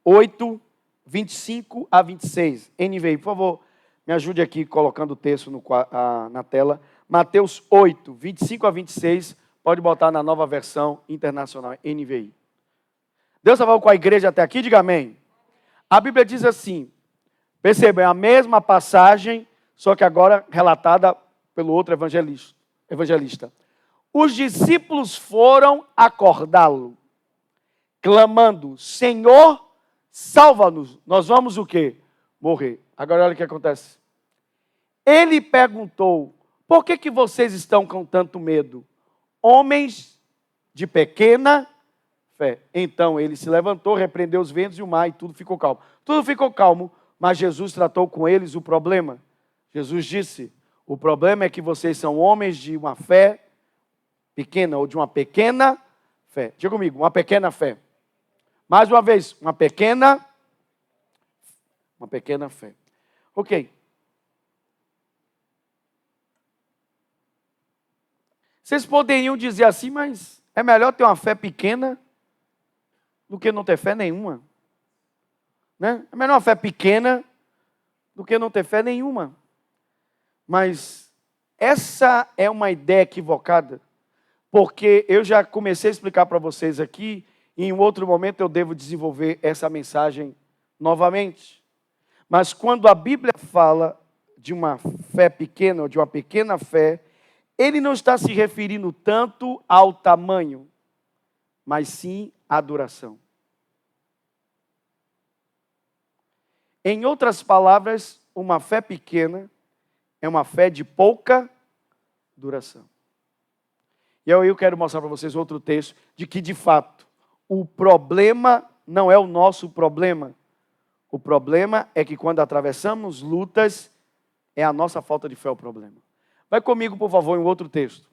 8, 25 a 26. NVI, por favor, me ajude aqui colocando o texto na tela. Mateus 8, 25 a 26. Pode botar na nova versão internacional, NVI. Deus está falando com a igreja até aqui? Diga amém. A Bíblia diz assim, percebam, é a mesma passagem, só que agora relatada pelo outro evangelista. Os discípulos foram acordá-lo, clamando, Senhor, salva-nos. Nós vamos o quê? Morrer. Agora olha o que acontece. Ele perguntou, por que vocês estão com tanto medo? Homens de pequena fé. Então ele se levantou, repreendeu os ventos e o mar e tudo ficou calmo. Tudo ficou calmo, mas Jesus tratou com eles o problema. Jesus disse, o problema é que vocês são homens de uma fé pequena ou de uma pequena fé. Diga comigo, uma pequena fé. Mais uma vez, uma pequena fé. Ok. Vocês poderiam dizer assim, mas é melhor ter uma fé pequena do que não ter fé nenhuma. Né? É melhor uma fé pequena do que não ter fé nenhuma. Mas essa é uma ideia equivocada, porque eu já comecei a explicar para vocês aqui, e em um outro momento eu devo desenvolver essa mensagem novamente. Mas quando a Bíblia fala de uma fé pequena ou de uma pequena fé, ele não está se referindo tanto ao tamanho, mas sim à duração. Em outras palavras, uma fé pequena é uma fé de pouca duração. E aí eu quero mostrar para vocês outro texto de que, de fato, o problema não é o nosso problema. O problema é que quando atravessamos lutas, é a nossa falta de fé o problema. Vai comigo, por favor, em outro texto.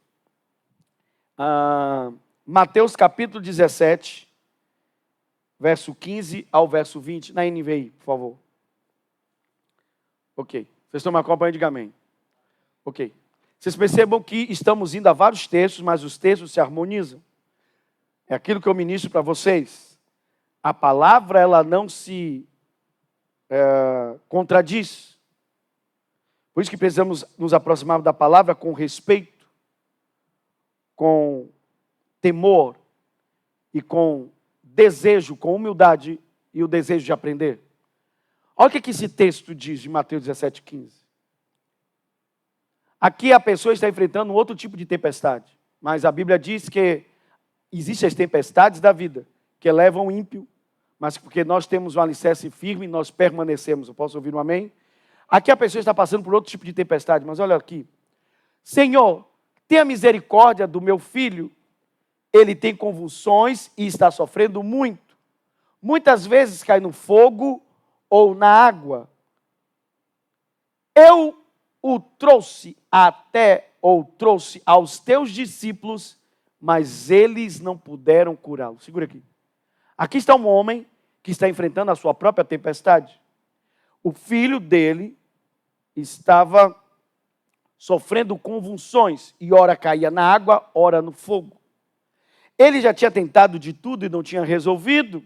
Mateus capítulo 17, verso 15 ao verso 20, na NVI, por favor. Ok. Vocês estão me acompanhando? Diga amém. Ok. Vocês percebam que estamos indo a vários textos, mas os textos se harmonizam. É aquilo que eu ministro para vocês. A palavra, ela não se contradiz. Por isso que precisamos nos aproximar da palavra com respeito, com temor e com desejo, com humildade e o desejo de aprender. Olha o que esse texto diz de Mateus 17:15. Aqui a pessoa está enfrentando um outro tipo de tempestade, mas a Bíblia diz que existem as tempestades da vida que levam o ímpio, mas porque nós temos um alicerce firme, nós permanecemos. Eu posso ouvir um amém? Aqui a pessoa está passando por outro tipo de tempestade, mas olha aqui. Senhor, tenha misericórdia do meu filho. Ele tem convulsões e está sofrendo muito. Muitas vezes cai no fogo ou na água. Eu o trouxe trouxe aos teus discípulos, mas eles não puderam curá-lo. Segura aqui. Aqui está um homem que está enfrentando a sua própria tempestade. O filho dele estava sofrendo convulsões e ora caía na água, ora no fogo. Ele já tinha tentado de tudo e não tinha resolvido.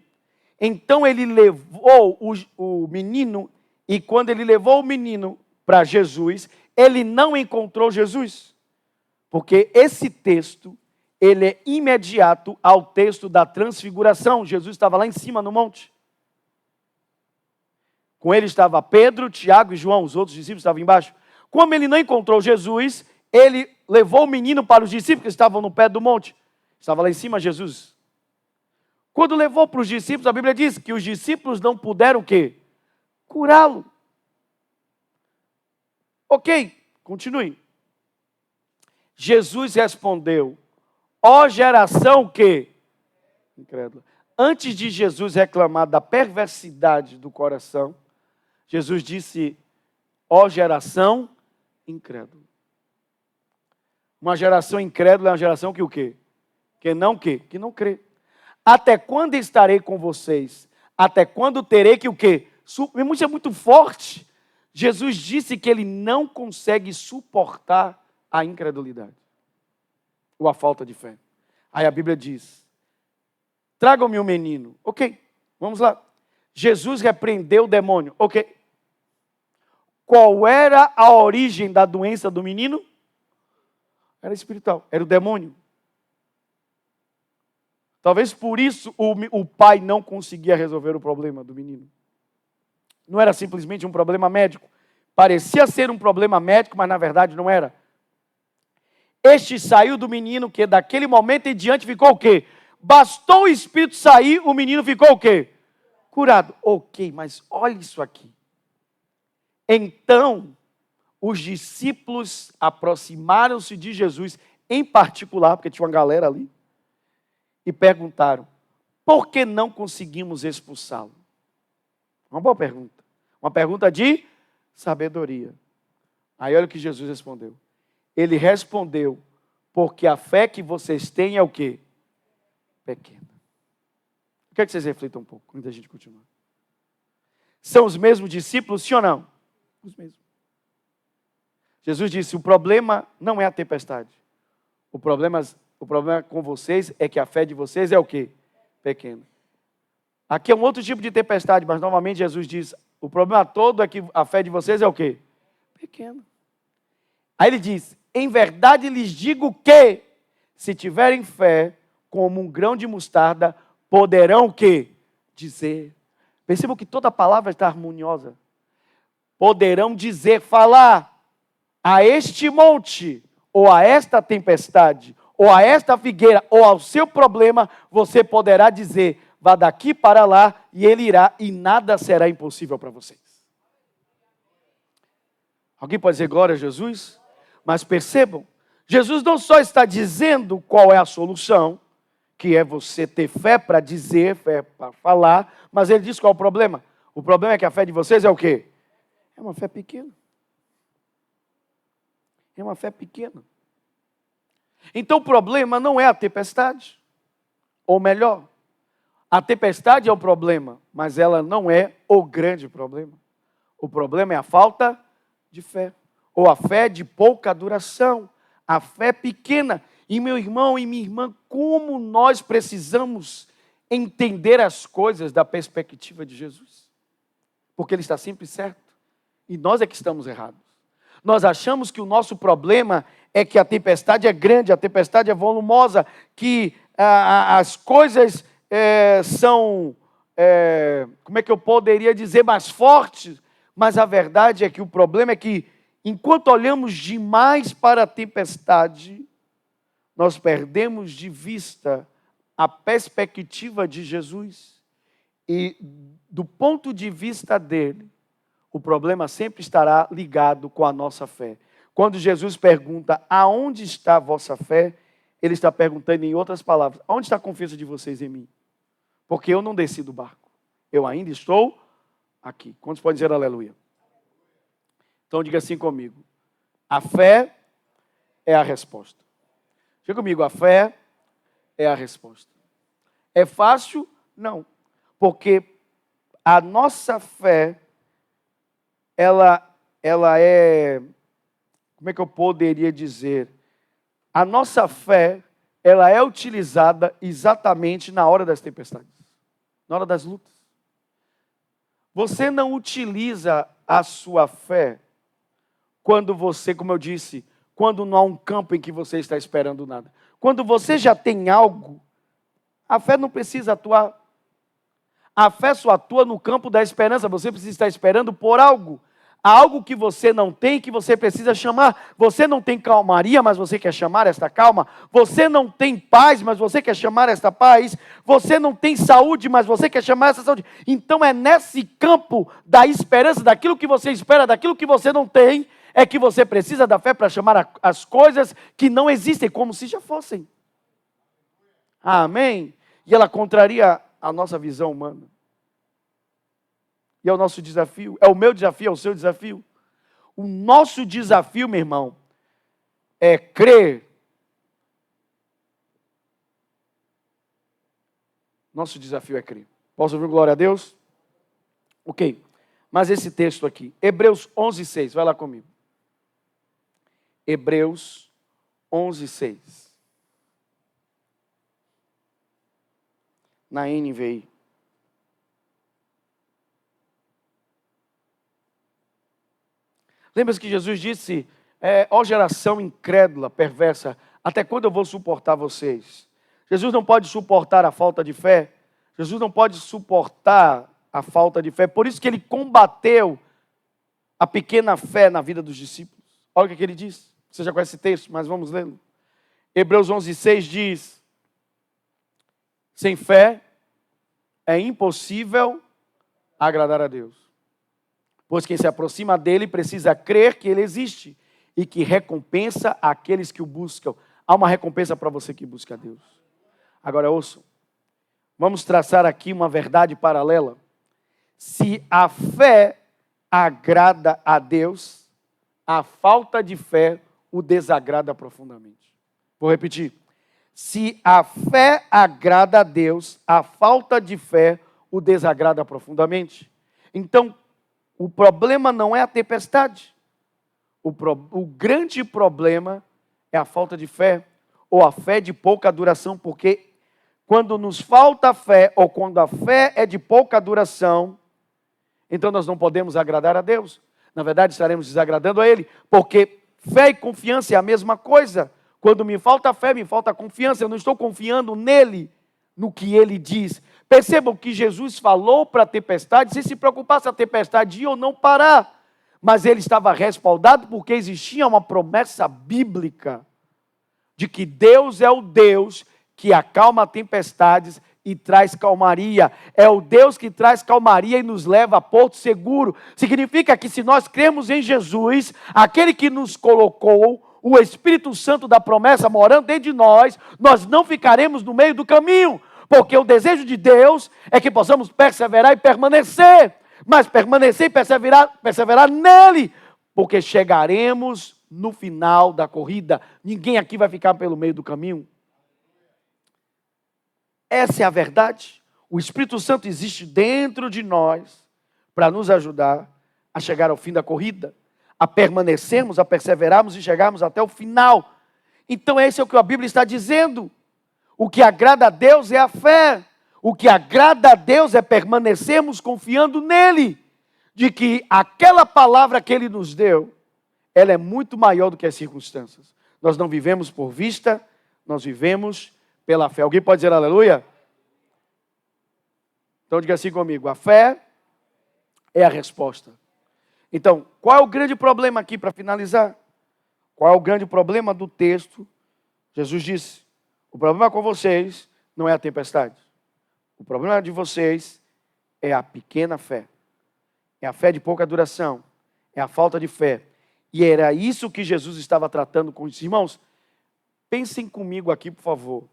Então ele levou o menino, e quando ele levou o menino para Jesus, ele não encontrou Jesus. Porque esse texto, ele é imediato ao texto da transfiguração. Jesus estava lá em cima no monte. Com ele estava Pedro, Tiago e João, os outros discípulos estavam embaixo. Como ele não encontrou Jesus, ele levou o menino para os discípulos que estavam no pé do monte. Estava lá em cima Jesus. Quando levou para os discípulos, a Bíblia diz que os discípulos não puderam o quê? curá-lo. Ok, continue. Jesus respondeu, ó geração que? Incrédula. Antes de Jesus reclamar da perversidade do coração, Jesus disse, ó geração incrédula. Uma geração incrédula é uma geração que o quê? Que não quê? Que não crê. Até quando estarei com vocês? Até quando terei que o quê? Isso é muito forte. Jesus disse que ele não consegue suportar a incredulidade. Ou a falta de fé. Aí a Bíblia diz, tragam-me um menino. Ok, vamos lá. Jesus repreendeu o demônio. Ok. Qual era a origem da doença do menino? Era espiritual, era o demônio. Talvez por isso o pai não conseguia resolver o problema do menino. Não era simplesmente um problema médico. Parecia ser um problema médico, mas na verdade não era. Este saiu do menino que daquele momento em diante ficou o quê? Bastou o espírito sair, o menino ficou o quê? Curado. Ok, mas olha isso aqui. Então, os discípulos aproximaram-se de Jesus, em particular, porque tinha uma galera ali, e perguntaram, por que não conseguimos expulsá-lo? Uma boa pergunta. Uma pergunta de sabedoria. Aí olha o que Jesus respondeu. Ele respondeu, porque a fé que vocês têm é o quê? Pequena. Eu quero que vocês reflitam um pouco, antes da gente continuar. São os mesmos discípulos, sim ou não? Os mesmos. Jesus disse, o problema não é a tempestade. O problema com vocês é que a fé de vocês é o quê? Pequena. Aqui é um outro tipo de tempestade, mas novamente Jesus diz, o problema todo é que a fé de vocês é o quê? Pequena. Aí ele diz, em verdade lhes digo que, se tiverem fé, como um grão de mostarda, poderão o quê? Dizer. Percebam que toda palavra está harmoniosa. Poderão dizer, falar a este monte, ou a esta tempestade, ou a esta figueira, ou ao seu problema, você poderá dizer, vá daqui para lá, e ele irá, e nada será impossível para vocês. Alguém pode dizer glória a Jesus? Mas percebam, Jesus não só está dizendo qual é a solução, que é você ter fé para dizer, fé para falar, mas ele diz qual é o problema. O problema é que a fé de vocês é o quê? É uma fé pequena. É uma fé pequena. Então o problema não é a tempestade. Ou melhor, a tempestade é o problema, mas ela não é o grande problema. O problema é a falta de fé. Ou a fé de pouca duração. A fé pequena. E meu irmão e minha irmã, como nós precisamos entender as coisas da perspectiva de Jesus. Porque ele está sempre certo. E nós é que estamos errados. Nós achamos que o nosso problema é que a tempestade é grande, a tempestade é volumosa, que as coisas são, como é que eu poderia dizer, mais fortes. Mas a verdade é que o problema é que, enquanto olhamos demais para a tempestade, nós perdemos de vista a perspectiva de Jesus. E do ponto de vista dele, o problema sempre estará ligado com a nossa fé. Quando Jesus pergunta, aonde está a vossa fé? Ele está perguntando em outras palavras, aonde está a confiança de vocês em mim? Porque eu não desci do barco. Eu ainda estou aqui. Quantos podem dizer aleluia? Então diga assim comigo. A fé é a resposta. Diga comigo, a fé é a resposta. É fácil? Não. Porque a nossa fé ela é, como é que eu poderia dizer? A nossa fé, ela é utilizada exatamente na hora das tempestades, na hora das lutas. Você não utiliza a sua fé quando você, como eu disse, quando não há um campo em que você está esperando nada. Quando você já tem algo, a fé não precisa atuar. A fé só atua no campo da esperança, você precisa estar esperando por algo. Há algo que você não tem, que você precisa chamar. Você não tem calmaria, mas você quer chamar esta calma. Você não tem paz, mas você quer chamar esta paz. Você não tem saúde, mas você quer chamar essa saúde. Então é nesse campo da esperança, daquilo que você espera, daquilo que você não tem, é que você precisa da fé para chamar as coisas que não existem, como se já fossem. Amém? E ela contraria a nossa visão humana. E é o nosso desafio, é o meu desafio, é o seu desafio. O nosso desafio, meu irmão, é crer. Nosso desafio é crer. Posso ouvir glória a Deus? Ok. Mas esse texto aqui, Hebreus 11:6, vai lá comigo. Hebreus 11:6. Na NVI. Lembra-se que Jesus disse, ó geração incrédula, perversa, até quando eu vou suportar vocês? Jesus não pode suportar a falta de fé. Jesus não pode suportar a falta de fé. Por isso que ele combateu a pequena fé na vida dos discípulos. Olha o que ele diz. Você já conhece esse texto, mas vamos lê-lo. Hebreus 11:6 diz, sem fé é impossível agradar a Deus. Pois quem se aproxima dele precisa crer que ele existe e que recompensa aqueles que o buscam. Há uma recompensa para você que busca a Deus. Agora ouçam, vamos traçar aqui uma verdade paralela. Se a fé agrada a Deus, a falta de fé o desagrada profundamente. Vou repetir. Se a fé agrada a Deus, a falta de fé o desagrada profundamente. Então, o problema não é a tempestade. O grande problema é a falta de fé, ou a fé de pouca duração, porque quando nos falta fé, ou quando a fé é de pouca duração, então nós não podemos agradar a Deus. Na verdade, estaremos desagradando a Ele, porque fé e confiança é a mesma coisa. Quando me falta fé, me falta confiança, eu não estou confiando nele, no que Ele diz. Percebam que Jesus falou para a tempestade, sem se preocupar se a tempestade ia ou não parar. Mas ele estava respaldado porque existia uma promessa bíblica de que Deus é o Deus que acalma tempestades e traz calmaria. É o Deus que traz calmaria e nos leva a porto seguro. Significa que se nós cremos em Jesus, aquele que nos colocou, o Espírito Santo da promessa morando dentro de nós, nós não ficaremos no meio do caminho. Porque o desejo de Deus é que possamos perseverar e permanecer. Mas permanecer e perseverar nele. Porque chegaremos no final da corrida. Ninguém aqui vai ficar pelo meio do caminho. Essa é a verdade. O Espírito Santo existe dentro de nós para nos ajudar a chegar ao fim da corrida. A permanecermos, a perseverarmos e chegarmos até o final. Então esse é o que a Bíblia está dizendo. O que agrada a Deus é a fé. O que agrada a Deus é permanecermos confiando nele. De que aquela palavra que ele nos deu, ela é muito maior do que as circunstâncias. Nós não vivemos por vista, nós vivemos pela fé. Alguém pode dizer aleluia? Então diga assim comigo, a fé é a resposta. Então, qual é o grande problema aqui para finalizar? Qual é o grande problema do texto? Jesus disse, o problema com vocês não é a tempestade. O problema de vocês é a pequena fé. É a fé de pouca duração. É a falta de fé. E era isso que Jesus estava tratando com os irmãos. Pensem comigo aqui, por favor.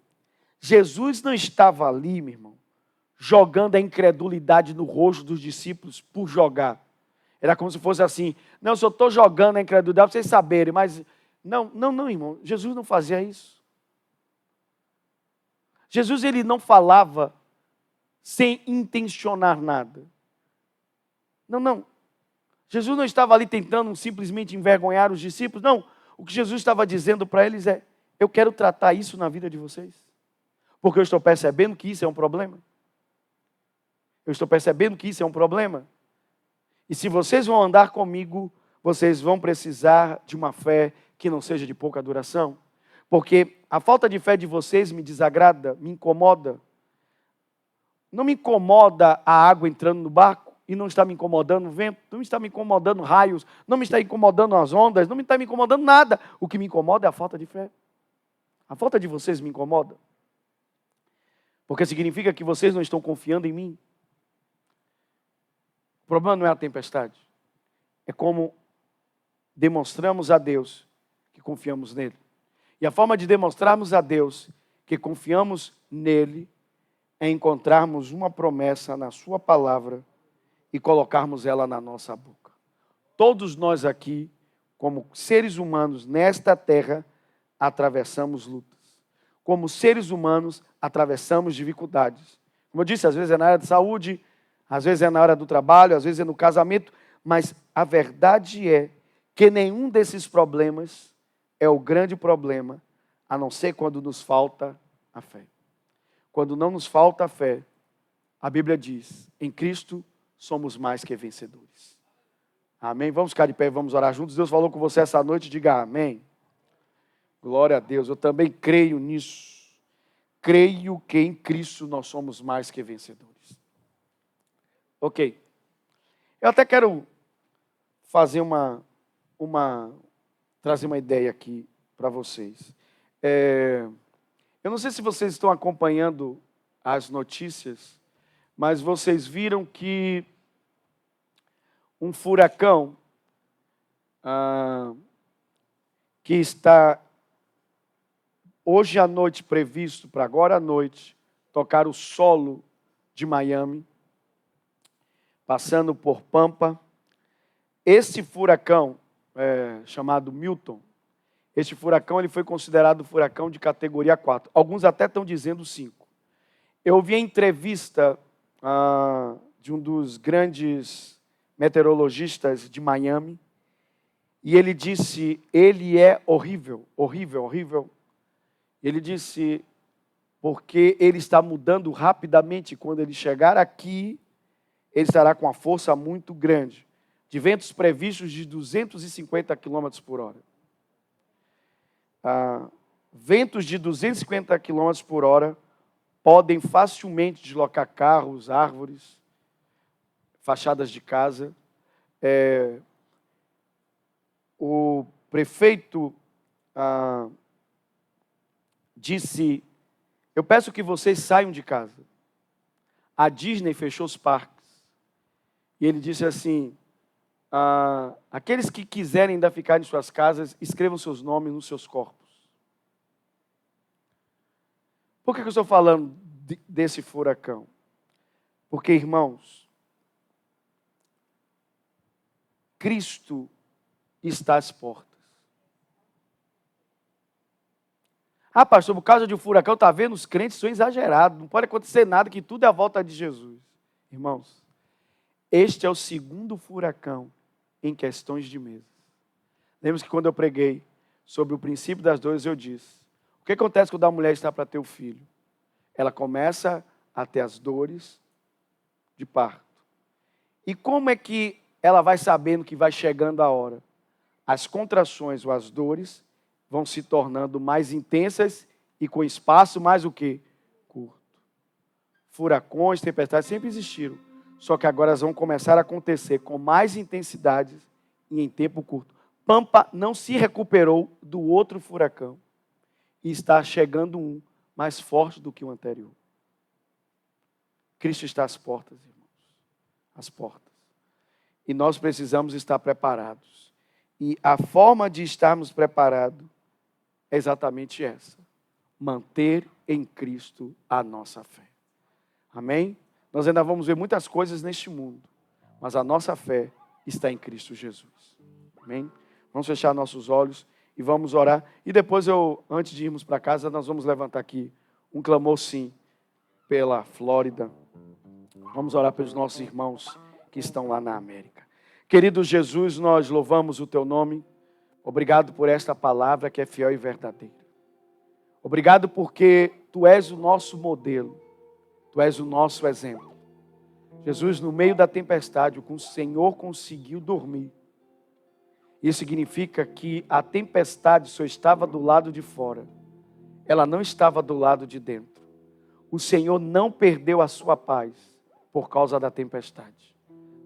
Jesus não estava ali, meu irmão, jogando a incredulidade no rosto dos discípulos por jogar. Era como se fosse assim, não, eu só estou jogando a incredulidade para vocês saberem, mas não, irmão, Jesus não fazia isso. Jesus, ele não falava sem intencionar nada. Não. Jesus não estava ali tentando simplesmente envergonhar os discípulos, não. O que Jesus estava dizendo para eles é, eu quero tratar isso na vida de vocês. Porque eu estou percebendo que isso é um problema. Eu estou percebendo que isso é um problema. E se vocês vão andar comigo, vocês vão precisar de uma fé que não seja de pouca duração. Porque a falta de fé de vocês me desagrada, me incomoda. Não me incomoda a água entrando no barco. e não está me incomodando o vento, não está me incomodando raios, não me está incomodando as ondas, não me está me incomodando nada. O que me incomoda é a falta de fé. A falta de vocês me incomoda. Porque significa que vocês não estão confiando em mim. O problema não é a tempestade. É como demonstramos a Deus que confiamos nele. E a forma de demonstrarmos a Deus que confiamos nele é encontrarmos uma promessa na sua palavra e colocarmos ela na nossa boca. Todos nós aqui, como seres humanos nesta terra, atravessamos lutas. Como seres humanos, atravessamos dificuldades. Como eu disse, às vezes é na área de saúde, às vezes é na área do trabalho, às vezes é no casamento, mas a verdade é que nenhum desses problemas é o grande problema, a não ser quando nos falta a fé. Quando não nos falta a fé, a Bíblia diz, em Cristo somos mais que vencedores. Amém? Vamos ficar de pé e vamos orar juntos. Deus falou com você essa noite, diga amém. Glória a Deus, eu também creio nisso. Creio que em Cristo nós somos mais que vencedores. Ok. Eu até quero fazer trazer uma ideia aqui para vocês. Eu não sei se vocês estão acompanhando as notícias, mas vocês viram que um furacão que está hoje à noite previsto para agora à noite tocar o solo de Miami, passando por Pampa. Esse furacão, chamado Milton, este furacão ele foi considerado furacão de categoria 4. Alguns até estão dizendo 5. Eu ouvi a entrevista de um dos grandes meteorologistas de Miami, e ele disse, ele é horrível, horrível, horrível. Ele disse, porque ele está mudando rapidamente, quando ele chegar aqui, ele estará com uma força muito grande, de ventos previstos de 250 km por hora. Ventos de 250 km por hora podem facilmente deslocar carros, árvores, fachadas de casa. O prefeito disse, eu peço que vocês saiam de casa. A Disney fechou os parques. E ele disse assim, aqueles que quiserem ainda ficar em suas casas, escrevam seus nomes nos seus corpos. Por que eu estou falando desse furacão? Porque, irmãos, Cristo está às portas. Pastor, por causa de um furacão, está vendo? Os crentes são exagerados. Não pode acontecer nada, que tudo é a volta de Jesus. Irmãos, este é o segundo furacão em questões de meses. Lembra que quando eu preguei sobre o princípio das dores, eu disse, o que acontece quando a mulher está para ter o filho? Ela começa a ter as dores de parto. E como é que ela vai sabendo que vai chegando a hora? As contrações ou as dores vão se tornando mais intensas e com espaço mais o quê? Curto. Furacões, tempestades sempre existiram. Só que agora elas vão começar a acontecer com mais intensidade e em tempo curto. Pampa não se recuperou do outro furacão. E está chegando um mais forte do que o anterior. Cristo está às portas, irmãos. Às portas. E nós precisamos estar preparados. E a forma de estarmos preparados é exatamente essa. Manter em Cristo a nossa fé. Amém? Nós ainda vamos ver muitas coisas neste mundo, mas a nossa fé está em Cristo Jesus. Amém? Vamos fechar nossos olhos e vamos orar. E depois antes de irmos para casa, nós vamos levantar aqui um clamor sim, pela Flórida. Vamos orar pelos nossos irmãos que estão lá na América. Querido Jesus, nós louvamos o teu nome. Obrigado por esta palavra que é fiel e verdadeira. Obrigado porque tu és o nosso modelo. Tu és o nosso exemplo. Jesus, no meio da tempestade, o Senhor conseguiu dormir. Isso significa que a tempestade só estava do lado de fora. Ela não estava do lado de dentro. O Senhor não perdeu a sua paz por causa da tempestade.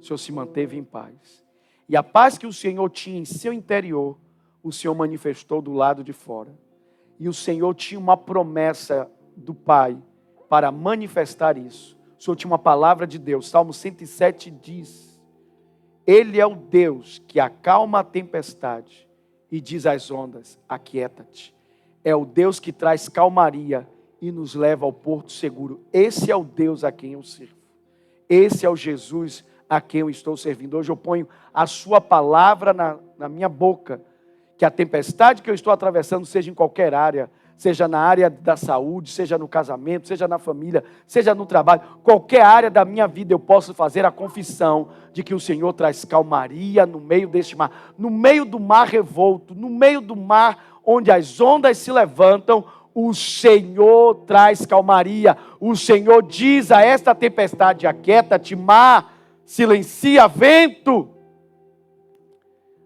o Senhor se manteve em paz. E a paz que o Senhor tinha em seu interior, o Senhor manifestou do lado de fora. E o Senhor tinha uma promessa do Pai para manifestar isso. O Senhor tinha uma palavra de Deus. Salmo 107 diz: Ele é o Deus que acalma a tempestade e diz às ondas: aquieta-te. É o Deus que traz calmaria e nos leva ao porto seguro. Esse é o Deus a quem eu sirvo. Esse é o Jesus a quem eu estou servindo. Hoje eu ponho a sua palavra na minha boca. Que a tempestade que eu estou atravessando, seja em qualquer área, seja na área da saúde, seja no casamento, seja na família, seja no trabalho, qualquer área da minha vida eu posso fazer a confissão de que o Senhor traz calmaria no meio deste mar, no meio do mar revolto, no meio do mar onde as ondas se levantam, o Senhor traz calmaria. O Senhor diz a esta tempestade: aquieta-te, mar, silencia, vento.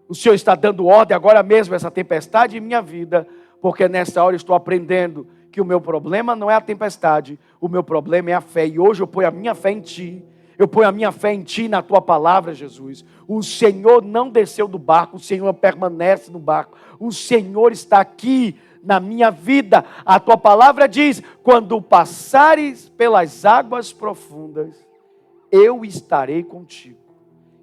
O Senhor está dando ordem agora mesmo a essa tempestade em minha vida, porque nessa hora eu estou aprendendo que o meu problema não é a tempestade, o meu problema é a fé. E hoje eu ponho a minha fé em Ti. Eu ponho a minha fé em Ti e na Tua palavra, Jesus. O Senhor não desceu do barco, o Senhor permanece no barco. O Senhor está aqui na minha vida. A Tua palavra diz: quando passares pelas águas profundas, eu estarei contigo.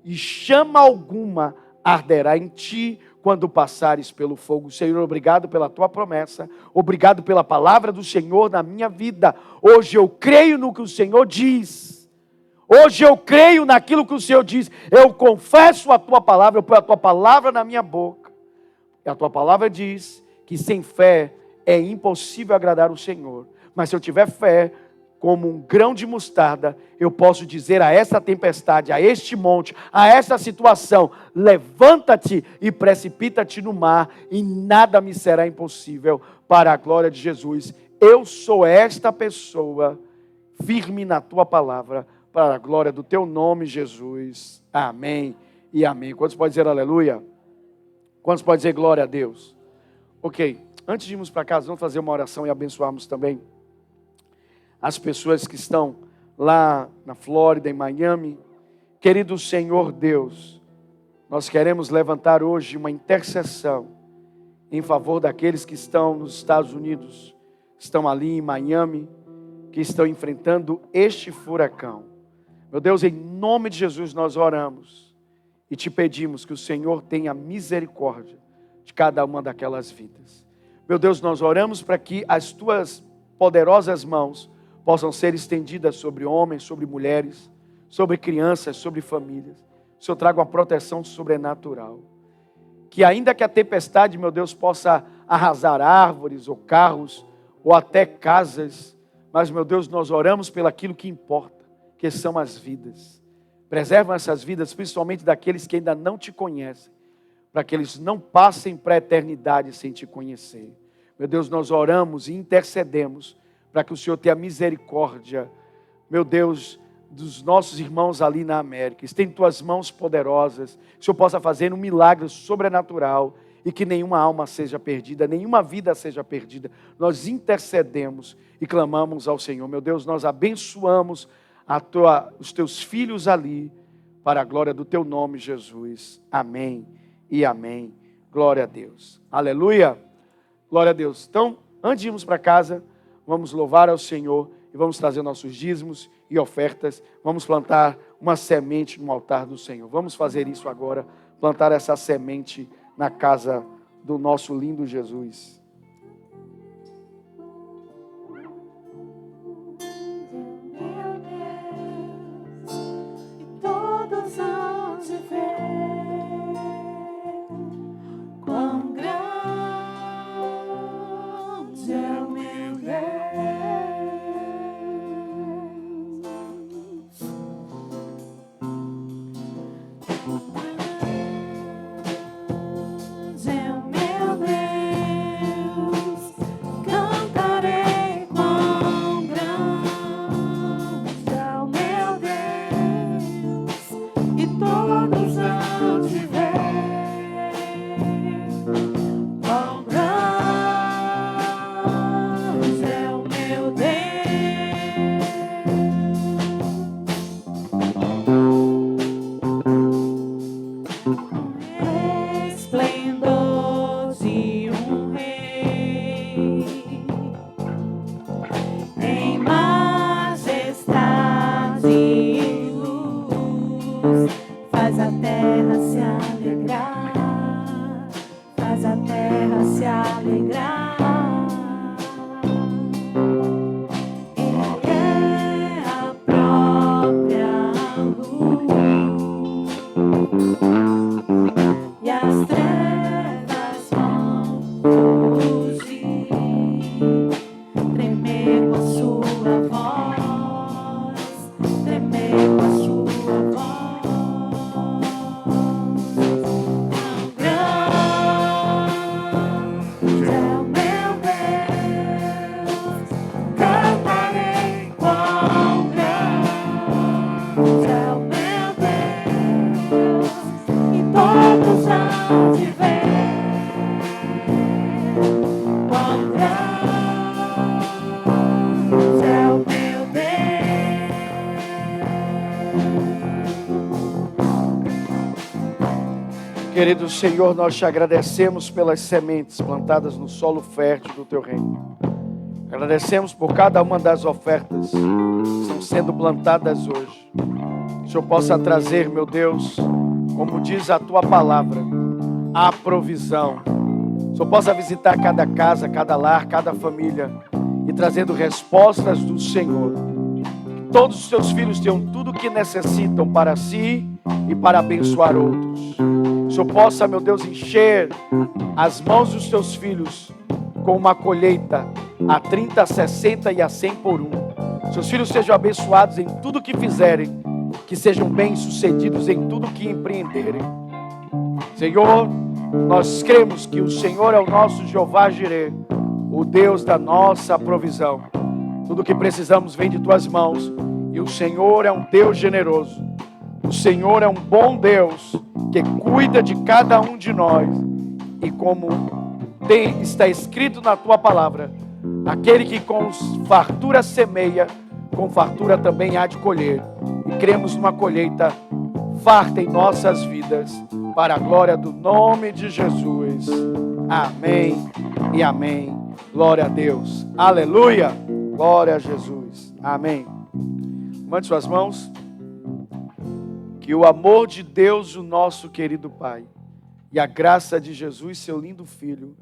E chama alguma arderá em ti quando passares pelo fogo. Senhor, obrigado pela tua promessa, obrigado pela palavra do Senhor na minha vida. Hoje eu creio no que o Senhor diz. Hoje eu creio naquilo que o Senhor diz. Eu confesso a tua palavra, eu ponho a tua palavra na minha boca. E a tua palavra diz que sem fé é impossível agradar o Senhor. Mas se eu tiver fé, como um grão de mostarda, eu posso dizer a essa tempestade, a este monte, a essa situação: levanta-te e precipita-te no mar, e nada me será impossível, para a glória de Jesus. Eu sou esta pessoa, firme na tua palavra, para a glória do teu nome, Jesus. Amém e amém. Quantos podem dizer aleluia? Quantos podem dizer glória a Deus? Ok, antes de irmos para casa, vamos fazer uma oração e abençoarmos também as pessoas que estão lá na Flórida, em Miami. Querido Senhor Deus, nós queremos levantar hoje uma intercessão em favor daqueles que estão nos Estados Unidos, estão ali em Miami, que estão enfrentando este furacão. Meu Deus, em nome de Jesus nós oramos e te pedimos que o Senhor tenha misericórdia de cada uma daquelas vidas. Meu Deus, nós oramos para que as tuas poderosas mãos possam ser estendidas sobre homens, sobre mulheres, sobre crianças, sobre famílias. O Senhor traga uma proteção sobrenatural. Que ainda que a tempestade, meu Deus, possa arrasar árvores ou carros ou até casas, mas, meu Deus, nós oramos pelaquilo que importa, que são as vidas. Preserva essas vidas, principalmente daqueles que ainda não te conhecem, para que eles não passem para a eternidade sem te conhecer. Meu Deus, nós oramos e intercedemos para que o Senhor tenha misericórdia, meu Deus, dos nossos irmãos ali na América. Estende tuas mãos poderosas, que o Senhor possa fazer um milagre sobrenatural e que nenhuma alma seja perdida, nenhuma vida seja perdida. Nós intercedemos e clamamos ao Senhor. Meu Deus, nós abençoamos os teus filhos ali, para a glória do teu nome, Jesus. Amém e amém. Glória a Deus. Aleluia. Glória a Deus. Então, antes de irmos para casa, vamos louvar ao Senhor e vamos trazer nossos dízimos e ofertas. Vamos plantar uma semente no altar do Senhor. Vamos fazer isso agora, plantar essa semente na casa do nosso lindo Jesus. Todos hão de ver quão grande é o meu Deus. Grande é o meu Deus. é o meu bem. Querido Senhor, nós te agradecemos pelas sementes plantadas no solo fértil do teu reino. Agradecemos por cada uma das ofertas que estão sendo plantadas hoje. Que o Senhor possa trazer, meu Deus, como diz a tua palavra, a provisão. Que o Senhor possa visitar cada casa, cada lar, cada família e trazendo respostas do Senhor. Que todos os teus filhos tenham tudo o que necessitam para si e para abençoar outros. Que o Senhor possa, meu Deus, encher as mãos dos teus filhos com uma colheita a 30, a 60 e a 100 por um. Seus filhos sejam abençoados em tudo que fizerem, que sejam bem-sucedidos em tudo que empreenderem. Senhor, nós cremos que o Senhor é o nosso Jeová Jireh, o Deus da nossa provisão. Tudo que precisamos vem de tuas mãos, e o Senhor é um Deus generoso. O Senhor é um bom Deus que cuida de cada um de nós, e como está escrito na tua palavra, aquele que com fartura semeia, com fartura também há de colher. E cremos numa colheita farta em nossas vidas, para a glória do nome de Jesus. Amém e amém. Glória a Deus. Aleluia. Glória a Jesus. Amém. Mande suas mãos. Que o amor de Deus, o nosso querido Pai, e a graça de Jesus, seu lindo Filho,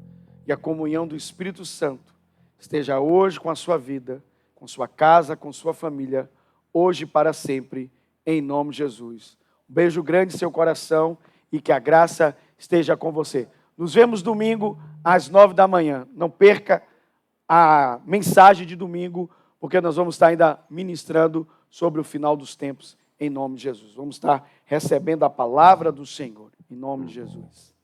e a comunhão do Espírito Santo esteja hoje com a sua vida, com sua casa, com sua família, hoje e para sempre, em nome de Jesus. Um beijo grande em seu coração e que a graça esteja com você. Nos vemos domingo às 9 da manhã. Não perca a mensagem de domingo, porque nós vamos estar ainda ministrando sobre o final dos tempos, em nome de Jesus. Vamos estar recebendo a palavra do Senhor, em nome de Jesus.